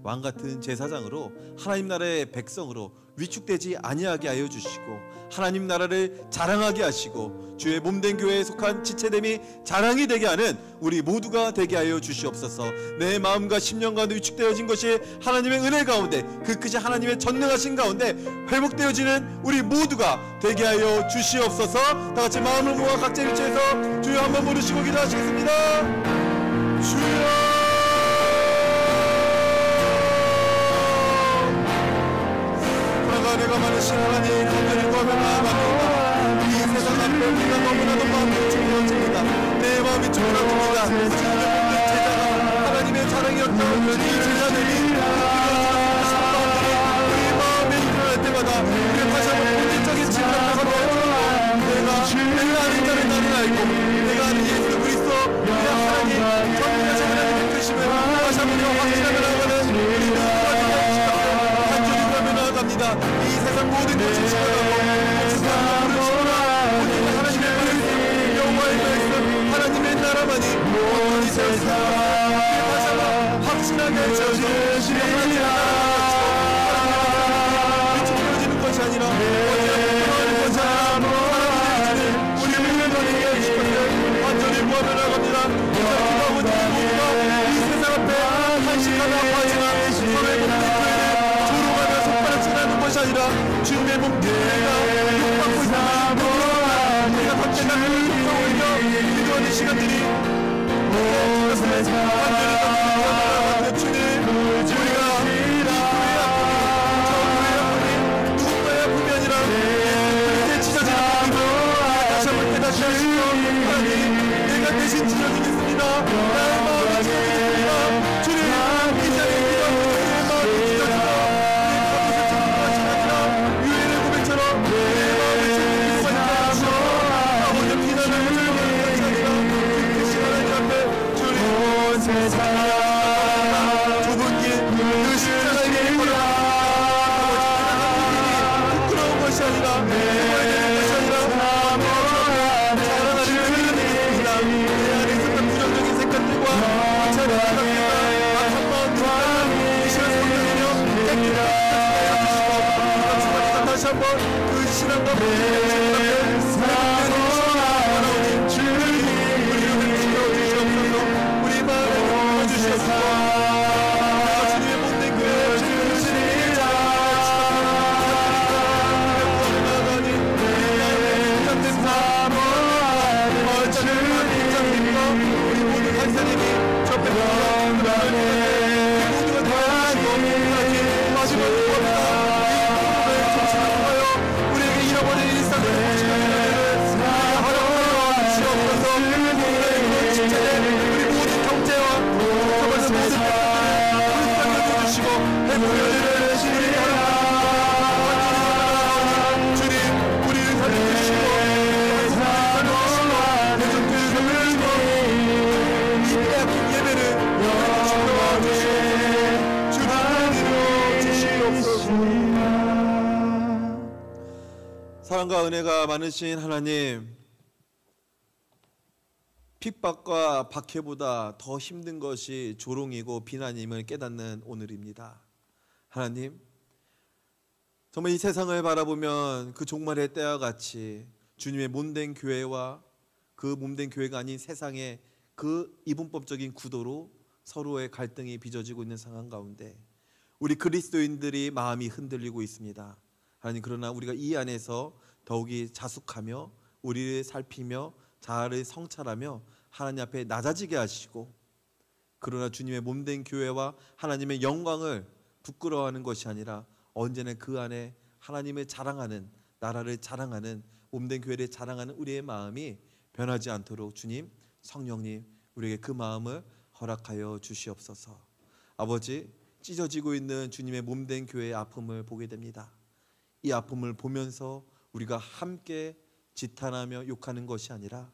왕같은 제사장으로 하나님 나라의 백성으로 위축되지 아니하게 하여 주시고 하나님 나라를 자랑하게 하시고 주의 몸된 교회에 속한 지체됨이 자랑이 되게 하는 우리 모두가 되게 하여 주시옵소서. 내 마음과 심령과 위축되어진 것이 하나님의 은혜 가운데 그 끝이 하나님의 전능하신 가운데 회복되어지는 우리 모두가 되게 하여 주시옵소서. 다같이 마음을 모아 각자 위치에서 주여 한번 부르시고 기도하시겠습니다. 주여 내가 많으신 하나님 하늘을 구하며 나아갑니다. 이 세상 앞에 우리가 너무나도 마음이 충분합니다. 내 마음이 충분합니다. 주님의 모든 제자가 하나님의 자랑이었던 이 제자들이 우리 마음에 일어날 때마다 우리 다시 한번 본질적인 진단을 하고 내가 아는 자를 나는 알고 내가 아는 예수 그리스도 우리 하나님 전능하신 하나님의 뜻임을 다시 한번 확신하며 나아가는 우리 모두가 되게 간절히 구하며 나아갑니다. 이 세상 모든 것이 지나가고 하나님의 말씀 영화의 말씀 하나님의 나라만이 온전히 세웠습니다. 다시 한번 확신하게 해주셔서 하나님의 나라가 위축되어지는 것이 아니라 언제나 것이 아니라 하나님의 의지는 우리 모두가 되게 해주실 것을 완전히 구하며 나아갑니다. 찢어지겠습니다. 나의 마음이 찢어지겠습니다. 주님, 이 자리에 기도하는 우리의 마음이 찢어지고 우리의 가슴을 찢는 것이 아니라 유일의 고백처럼 우리의 마음을 찢는 기도가 있게 하시옵소서. 아버지 비난을 들고 하는 것이 아니라 크신 하나님 앞에 주님 좁은 길그 십자가의 길을 걸어갑니다. 부끄러운 것이 아니라 기도해야 되는 것이 아니라 자라나는 주님입니다. 내 안에 있었던 부정적인 생각들과 차례 생각들과 악한 마음들과 이 시간 성령이며 깨끗한 주시고 주님께서 다시 한번 그 신앙과 우리 마음에 주시옵소서. 주님의 못된 교회 우리 모든 간사님이 저 모두가 도와주시고 마지막 구원이다. 이 정신을 통하여 우리에게 잃어버린 일상을 허락하여 주시옵소서. 우리의 진짜에 우리 모든 경제와 정말서 모든 불쌍히 주시고 해보여주는 우리 주님 우리를 살려주시고 예배를 사랑과 은혜가 많으신 하나님, 핍박과 박해보다 더 힘든 것이 조롱이고 비난임을 깨닫는 오늘입니다. 하나님, 정말 이 세상을 바라보면 그 종말의 때와 같이 주님의 몸된 교회와 그 몸된 교회가 아닌 세상의 그 이분법적인 구도로 서로의 갈등이 빚어지고 있는 상황 가운데 우리 그리스도인들이 마음이 흔들리고 있습니다. 하나님, 그러나 우리가 이 안에서 더욱이 자숙하며 우리를 살피며 자아를 성찰하며 하나님 앞에 낮아지게 하시고, 그러나 주님의 몸된 교회와 하나님의 영광을 부끄러워하는 것이 아니라 언제나 그 안에 하나님을 자랑하는, 나라를 자랑하는, 몸된 교회를 자랑하는 우리의 마음이 변하지 않도록 주님, 성령님 우리에게 그 마음을 허락하여 주시옵소서. 아버지, 찢어지고 있는 주님의 몸된 교회의 아픔을 보게 됩니다. 이 아픔을 보면서 우리가 함께 지탄하며 욕하는 것이 아니라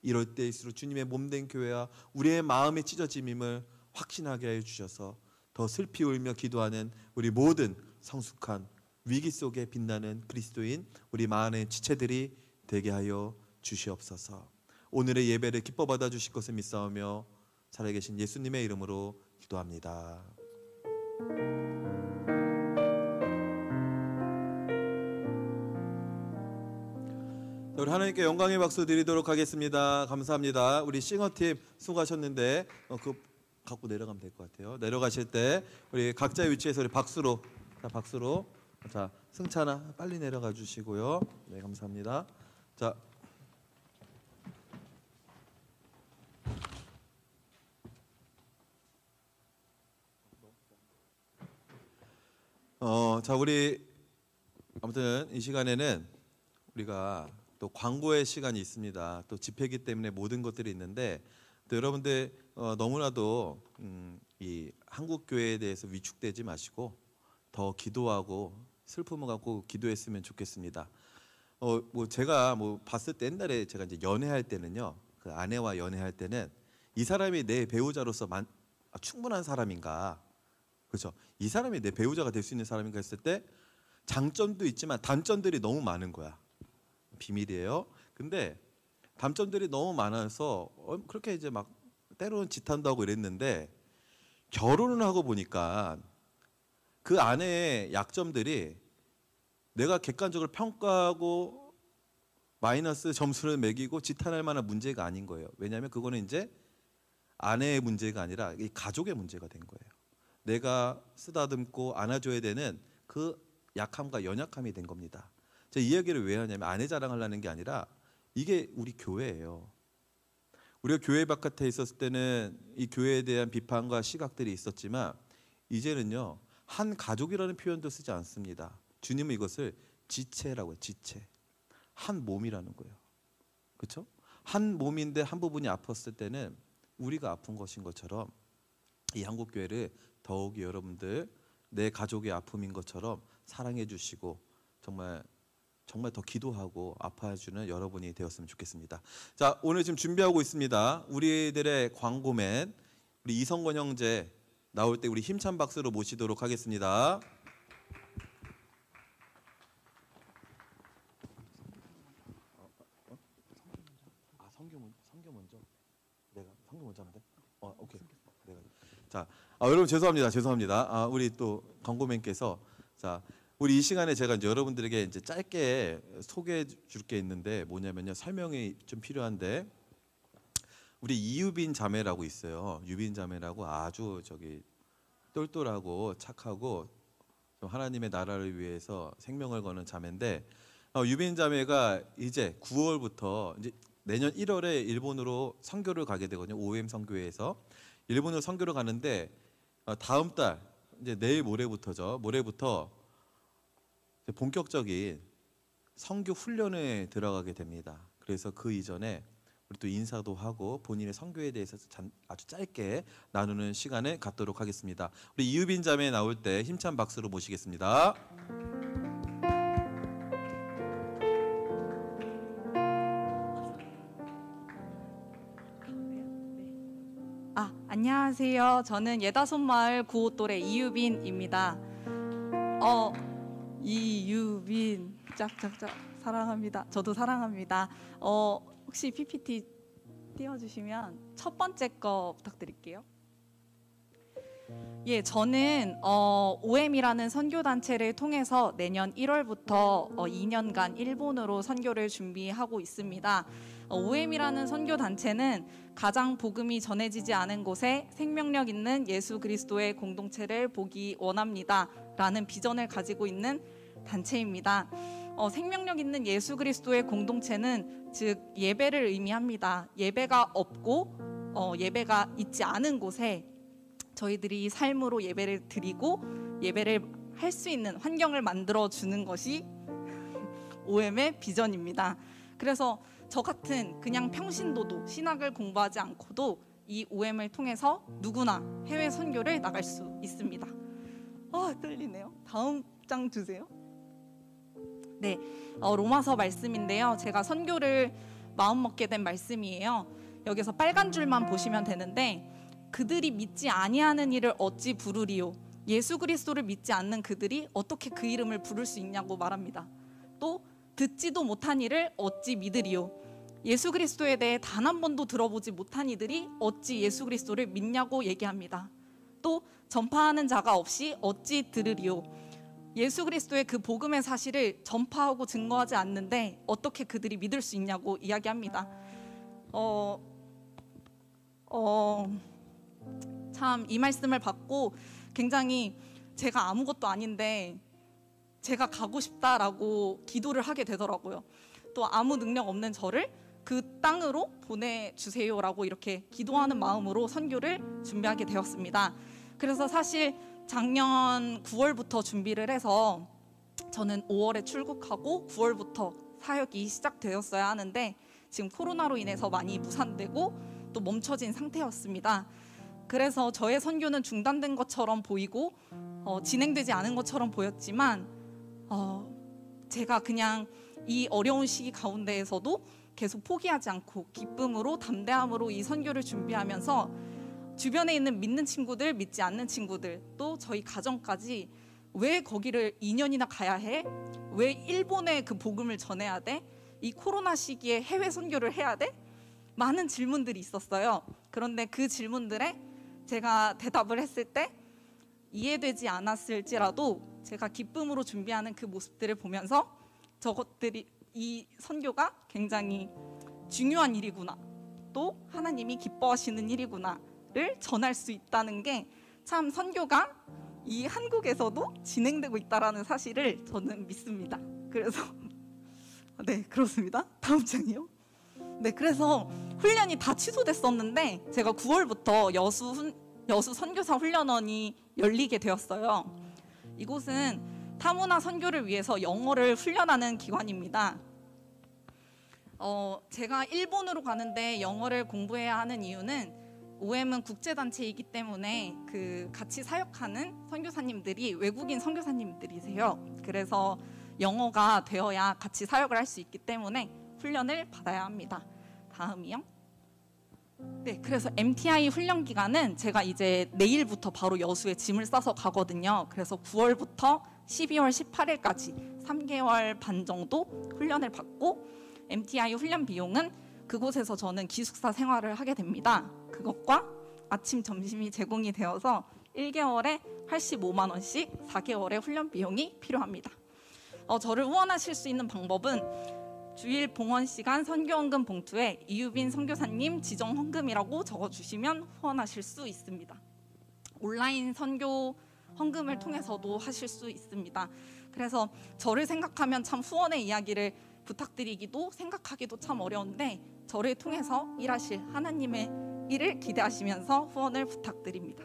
이럴 때일수록 주님의 몸된 교회와 우리의 마음의 찢어짐임을 확신하게 해 주셔서 더 슬피 울며 기도하는 우리 모든 성숙한 위기 속에 빛나는 그리스도인 우리 마음의 지체들이 되게 하여 주시옵소서. 오늘의 예배를 기뻐 받아 주실 것을 믿사오며 살아계신 예수님의 이름으로 기도합니다. 우리 하나님께 영광의 박수 드리도록 하겠습니다. 감사합니다. 우리 싱어팀 수고하셨는데 그거 갖고 내려가면 될 것 같아요. 내려가실 때 우리 각자의 위치에서 우리 박수로 자 승찬아 빨리 내려가 주시고요. 네, 감사합니다. 자. 자 우리 아무튼 이 시간에는 우리가 또 광고의 시간이 있습니다. 또 집회기 때문에 모든 것들이 있는데 또 여러분들 너무나도 이 한국 교회에 대해서 위축되지 마시고 더 기도하고 슬픔을 갖고 기도했으면 좋겠습니다. 뭐 제가 뭐 봤을 때 옛날에 제가 이제 연애할 때는요, 그 아내와 연애할 때는 이 사람이 내 배우자로서 충분한 사람인가, 그렇죠? 이 사람이 내 배우자가 될 수 있는 사람인가 했을 때 장점도 있지만 단점들이 너무 많은 거야. 비밀이에요. 근데 단점들이 너무 많아서 그렇게 이제 막 때로는 지탄도 하고 이랬는데 결혼을 하고 보니까 그 아내의 약점들이 내가 객관적으로 평가하고 마이너스 점수를 매기고 지탄할 만한 문제가 아닌 거예요. 왜냐하면 그거는 이제 아내의 문제가 아니라 이 가족의 문제가 된 거예요. 내가 쓰다듬고 안아줘야 되는 그 약함과 연약함이 된 겁니다. 제가 이 얘기를 왜 하냐면 아내 자랑하려는 게 아니라 이게 우리 교회예요. 우리가 교회 바깥에 있었을 때는 이 교회에 대한 비판과 시각들이 있었지만 이제는요, 한 가족이라는 표현도 쓰지 않습니다. 주님은 이것을 지체라고 해요. 지체. 한 몸이라는 거예요. 그렇죠? 한 몸인데 한 부분이 아팠을 때는 우리가 아픈 것인 것처럼 이 한국교회를 더욱이 여러분들 내 가족의 아픔인 것처럼 사랑해 주시고 정말 더 기도하고 아파해 주는 여러분이 되었으면 좋겠습니다. 자, 오늘 지금 준비하고 있습니다. 우리들의 광고맨 우리 이성권 형제 나올 때 우리 힘찬 박수로 모시도록 하겠습니다. 성교 먼저. 내가 성교 먼저 하면 돼? 오케이. 내가. 자, 여러분 죄송합니다. 우리 또 광고맨께서 자, 우리 이 시간에 제가 이제 여러분들에게 이제 짧게 소개해 줄 게 있는데 뭐냐면요, 설명이 좀 필요한데 우리 이유빈 자매라고 있어요. 유빈 자매라고 아주 똘똘하고 착하고 좀 하나님의 나라를 위해서 생명을 거는 자매인데 유빈 자매가 이제 9월부터 이제 내년 1월에 일본으로 선교를 가게 되거든요. OM 선교회에서 일본으로 선교를 가는데 다음 달 이제 내일 모레부터 본격적인 선교 훈련에 들어가게 됩니다. 그래서 그 이전에 우리 또 인사도 하고 본인의 선교에 대해서 아주 짧게 나누는 시간을 갖도록 하겠습니다. 우리 이유빈 자매 나올 때 힘찬 박수로 모시겠습니다. 안녕하세요. 저는 예다손마을 9호 또래 이유빈입니다. 이유빈 짝짝짝 사랑합니다. 저도 사랑합니다. 혹시 PPT 띄워주시면 첫 번째 거 부탁드릴게요. 예, 저는 OM이라는 선교단체를 통해서 내년 1월부터 2년간 일본으로 선교를 준비하고 있습니다. OM이라는 선교단체는 가장 복음이 전해지지 않은 곳에 생명력 있는 예수 그리스도의 공동체를 보기 원합니다 라는 비전을 가지고 있는 단체입니다. 생명력 있는 예수 그리스도의 공동체는 즉 예배를 의미합니다. 예배가 없고 예배가 있지 않은 곳에 저희들이 삶으로 예배를 드리고 예배를 할 수 있는 환경을 만들어 주는 것이 OM의 비전입니다. 그래서 저 같은 그냥 평신도도 신학을 공부하지 않고도 이 OM을 통해서 누구나 해외 선교를 나갈 수 있습니다. 떨리네요. 다음 장 주세요. 네, 로마서 말씀인데요. 제가 선교를 마음먹게 된 말씀이에요. 여기서 빨간 줄만 보시면 되는데 그들이 믿지 아니하는 이를 어찌 부르리요? 예수 그리스도를 믿지 않는 그들이 어떻게 그 이름을 부를 수 있냐고 말합니다. 또 듣지도 못한 이를 어찌 믿으리요? 예수 그리스도에 대해 단 한 번도 들어보지 못한 이들이 어찌 예수 그리스도를 믿냐고 얘기합니다. 또 전파하는 자가 없이 어찌 들으리요? 예수 그리스도의 그 복음의 사실을 전파하고 증거하지 않는데 어떻게 그들이 믿을 수 있냐고 이야기합니다. 참 이 말씀을 받고 굉장히 제가 아무것도 아닌데 제가 가고 싶다라고 기도를 하게 되더라고요. 또 아무 능력 없는 저를 그 땅으로 보내주세요라고 이렇게 기도하는 마음으로 선교를 준비하게 되었습니다. 그래서 사실 작년 9월부터 준비를 해서 저는 5월에 출국하고 9월부터 사역이 시작되었어야 하는데 지금 코로나로 인해서 많이 무산되고 또 멈춰진 상태였습니다. 그래서 저의 선교는 중단된 것처럼 보이고 진행되지 않은 것처럼 보였지만 제가 그냥 이 어려운 시기 가운데에서도 계속 포기하지 않고 기쁨으로 담대함으로 이 선교를 준비하면서 주변에 있는 믿는 친구들, 믿지 않는 친구들, 또 저희 가정까지 왜 거기를 2년이나 가야 해? 왜 일본에 그 복음을 전해야 돼? 이 코로나 시기에 해외 선교를 해야 돼? 많은 질문들이 있었어요. 그런데 그 질문들에 제가 대답을 했을 때 이해되지 않았을지라도 제가 기쁨으로 준비하는 그 모습들을 보면서 저것들이 이 선교가 굉장히 중요한 일이구나, 또 하나님이 기뻐하시는 일이구나를 전할 수 있다는 게 참 선교가 이 한국에서도 진행되고 있다라는 사실을 저는 믿습니다. 그래서 네, 그렇습니다. 다음 장이요. 네, 그래서 훈련이 다 취소됐었는데 제가 9월부터 여수 선교사 훈련원이 열리게 되었어요. 이곳은 타문화 선교를 위해서 영어를 훈련하는 기관입니다. 제가 일본으로 가는데 영어를 공부해야 하는 이유는 OM은 국제단체이기 때문에 그 같이 사역하는 선교사님들이 외국인 선교사님들이세요. 그래서 영어가 되어야 같이 사역을 할 수 있기 때문에 훈련을 받아야 합니다. 다음이요. 네, 그래서 MTI 훈련 기간은 제가 이제 내일부터 바로 여수에 짐을 싸서 가거든요. 그래서 9월부터 12월 18일까지 3개월 반 정도 훈련을 받고 MTI 훈련 비용은 그곳에서 저는 기숙사 생활을 하게 됩니다. 그것과 아침 점심이 제공이 되어서 1개월에 85만 원씩 4개월의 훈련 비용이 필요합니다. 저를 후원하실 수 있는 방법은 주일 봉헌 시간 선교헌금 봉투에 이유빈 선교사님 지정 헌금이라고 적어주시면 후원하실 수 있습니다. 온라인 선교 헌금을 통해서도 하실 수 있습니다. 그래서 저를 생각하면 참 후원의 이야기를 부탁드리기도 생각하기도 참 어려운데 저를 통해서 일하실 하나님의 일을 기대하시면서 후원을 부탁드립니다.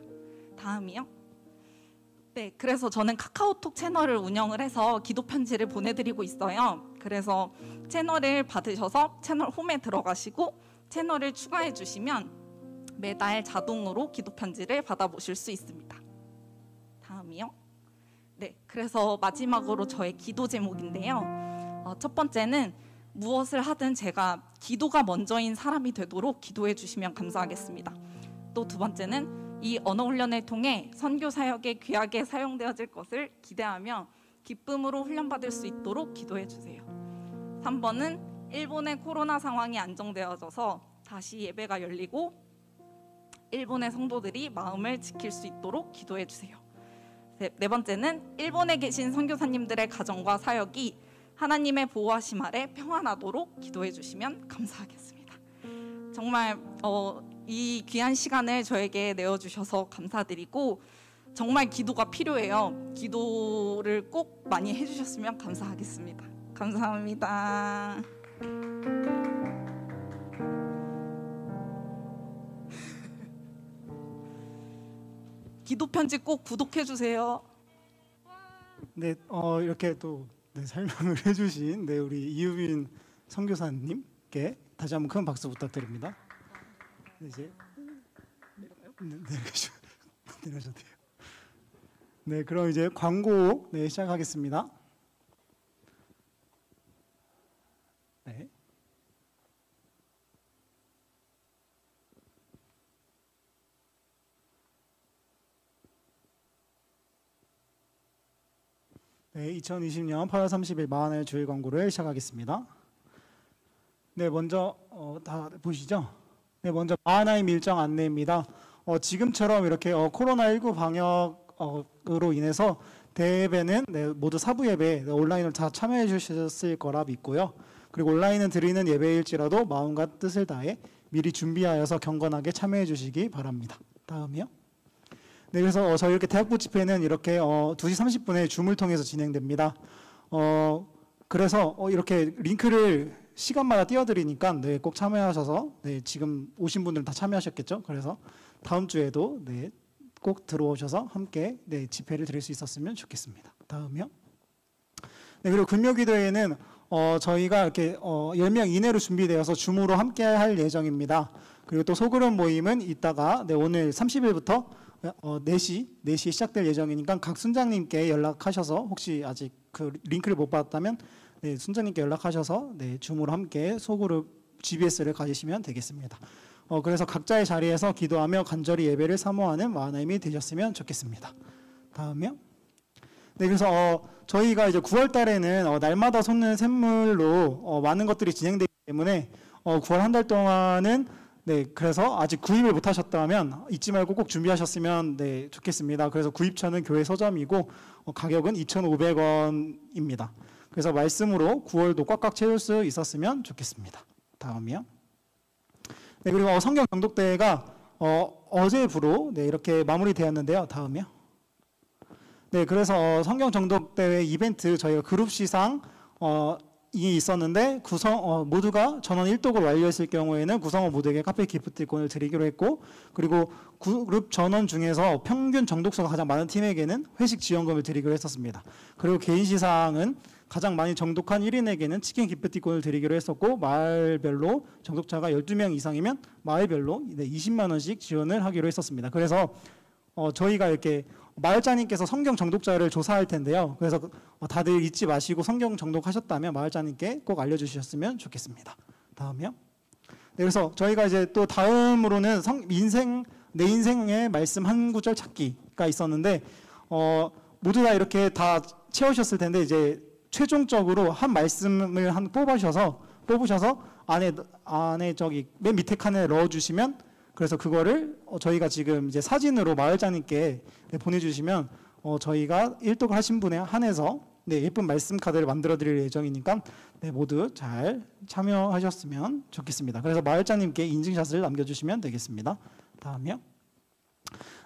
다음이요. 네, 그래서 저는 카카오톡 채널을 운영을 해서 기도 편지를 보내드리고 있어요. 그래서 채널을 받으셔서 채널 홈에 들어가시고 채널을 추가해 주시면 매달 자동으로 기도 편지를 받아보실 수 있습니다. 다음이요. 네, 그래서 마지막으로 저의 기도 제목인데요. 첫 번째는 무엇을 하든 제가 기도가 먼저인 사람이 되도록 기도해 주시면 감사하겠습니다. 또 두 번째는 이 언어 훈련을 통해 선교 사역에 귀하게 사용되어질 것을 기대하며 기쁨으로 훈련받을 수 있도록 기도해 주세요. 3번은 일본의 코로나 상황이 안정되어져서 다시 예배가 열리고 일본의 성도들이 마음을 지킬 수 있도록 기도해 주세요. 네 번째는 일본에 계신 선교사님들의 가정과 사역이 하나님의 보호하심 아래 평안하도록 기도해 주시면 감사하겠습니다. 정말 이 귀한 시간을 저에게 내어주셔서 감사드리고 정말 기도가 필요해요. 기도를 꼭 많이 해주셨으면 감사하겠습니다. 감사합니다. 기도 편지 꼭 구독해 주세요. 네, 이렇게 또 설명을 해주신 우리 이유빈 선교사님께 다시 한번 큰 박수 부탁드립니다. 네, 이제 내려가셔도 돼요. 네, 그럼 이제 광고 시작하겠습니다. 네. 네, 2020년 8월 30일 마흔의 주일 광고를 시작하겠습니다. 네, 먼저 다 보시죠. 네, 먼저 마하나임 일정 안내입니다. 지금처럼 이렇게 코로나19 방역으로 인해서 대예배는 모두 사부 예배 온라인으로 다 참여해 주셨을 거라 믿고요. 그리고 온라인은 드리는 예배일지라도 마음과 뜻을 다해 미리 준비하여서 경건하게 참여해 주시기 바랍니다. 다음이요. 네, 그래서 저희 이렇게 대학부 집회는 이렇게 2시 30분에 줌을 통해서 진행됩니다. 그래서 이렇게 링크를 시간마다 띄워드리니까 꼭 참여하셔서 지금 오신 분들은 다 참여하셨겠죠? 그래서 다음 주에도 꼭 들어오셔서 함께 집회를 드릴 수 있었으면 좋겠습니다. 다음이요. 네, 그리고 금요기도회는 저희가 이렇게 10명 이내로 준비되어서 줌으로 함께 할 예정입니다. 그리고 또 소그룹 모임은 이따가 오늘 30일부터 4시에 시작될 예정이니까 각 순장님께 연락하셔서 혹시 아직 그 링크를 못 받았다면 순장님께 연락하셔서 줌으로 함께 소그룹 GBS를 가지시면 되겠습니다. 그래서 각자의 자리에서 기도하며 간절히 예배를 사모하는 마하나임이 되셨으면 좋겠습니다. 다음이요. 네, 그래서 저희가 이제 9월 달에는 날마다 솟는 샘물로 많은 것들이 진행되기 때문에 9월 한 달 동안은 그래서 아직 구입을 못 하셨다면 잊지 말고 꼭 준비하셨으면 좋겠습니다. 그래서 구입처는 교회 서점이고 가격은 2,500원입니다. 그래서 말씀으로 9월도 꽉꽉 채울 수 있었으면 좋겠습니다. 다음이요. 네, 그리고 성경 경독대회가 어제부로 이렇게 마무리되었는데요. 다음이요. 네, 그래서 성경 정독대회 이벤트 저희가 그룹 시상 있었는데 모두가 전원 1독을 완료했을 경우에는 구성원 모두에게 카페 기프티콘을 드리기로 했고, 그리고 그룹 전원 중에서 평균 정독수가 가장 많은 팀에게는 회식 지원금을 드리기로 했었습니다. 그리고 개인 시상은 가장 많이 정독한 1인에게는 치킨 기프티콘을 드리기로 했었고, 마을별로 정독자가 12명 이상이면 마을별로 20만 원씩 지원을 하기로 했었습니다. 그래서 저희가 이렇게 마을장님께서 성경 정독자를 조사할 텐데요. 그래서 다들 잊지 마시고 성경 정독하셨다면 마을장님께 꼭 알려주셨으면 좋겠습니다. 다음이요. 네, 그래서 저희가 이제 또 다음으로는 내 인생의 말씀 한 구절 찾기가 있었는데 모두 다 이렇게 다 채우셨을 텐데 이제 최종적으로 한 말씀을 뽑으셔서 안에 저기 맨 밑에 칸에 넣어주시면, 그래서 그거를 저희가 지금 이제 사진으로 마을장님께 보내주시면 저희가 1독을 하신 분에 한해서 예쁜 말씀 카드를 만들어 드릴 예정이니까 모두 잘 참여하셨으면 좋겠습니다. 그래서 마을장님께 인증샷을 남겨주시면 되겠습니다. 다음이요.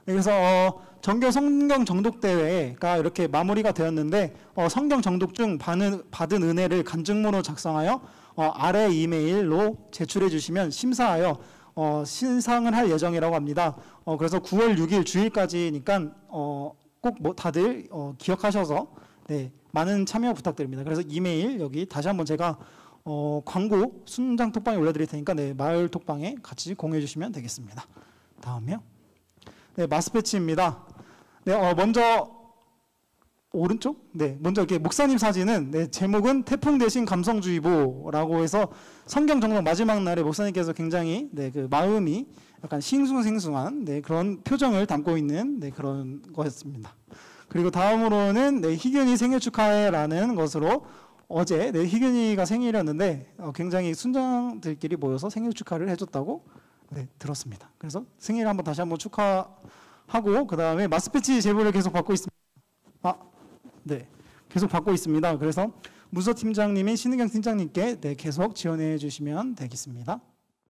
그래서 정교 성경 정독 대회가 이렇게 마무리가 되었는데 성경 정독 중 받은 은혜를 간증문으로 작성하여 아래 이메일로 제출해 주시면 심사하여 신상을 할 예정이라고 합니다. 그래서 9월 6일 주일까지니까 꼭 다들 기억하셔서 많은 참여 부탁드립니다. 그래서 이메일 여기 다시 한번 제가 광고 순장 톡방에 올려드릴 테니까 마을 톡방에 같이 공유해 주시면 되겠습니다. 다음이요. 마스패치입니다. 먼저 오른쪽? 먼저 이렇게 목사님 사진은 제목은 태풍 대신 감성주의보라고 해서 성경 정독 마지막 날에 목사님께서 굉장히 그 마음이 약간 싱숭생숭한 그런 표정을 담고 있는 그런 거였습니다. 그리고 다음으로는 희균이 생일 축하해라는 것으로 어제 희균이가 생일이었는데 굉장히 순장들끼리 모여서 생일 축하를 해줬다고 들었습니다. 그래서 생일 다시 한번 축하하고 그 다음에 마스패치 제보를 계속 받고 있습니다. 계속 받고 있습니다. 그래서 문서 팀장님이 신은경 팀장님께 계속 지원해 주시면 되겠습니다.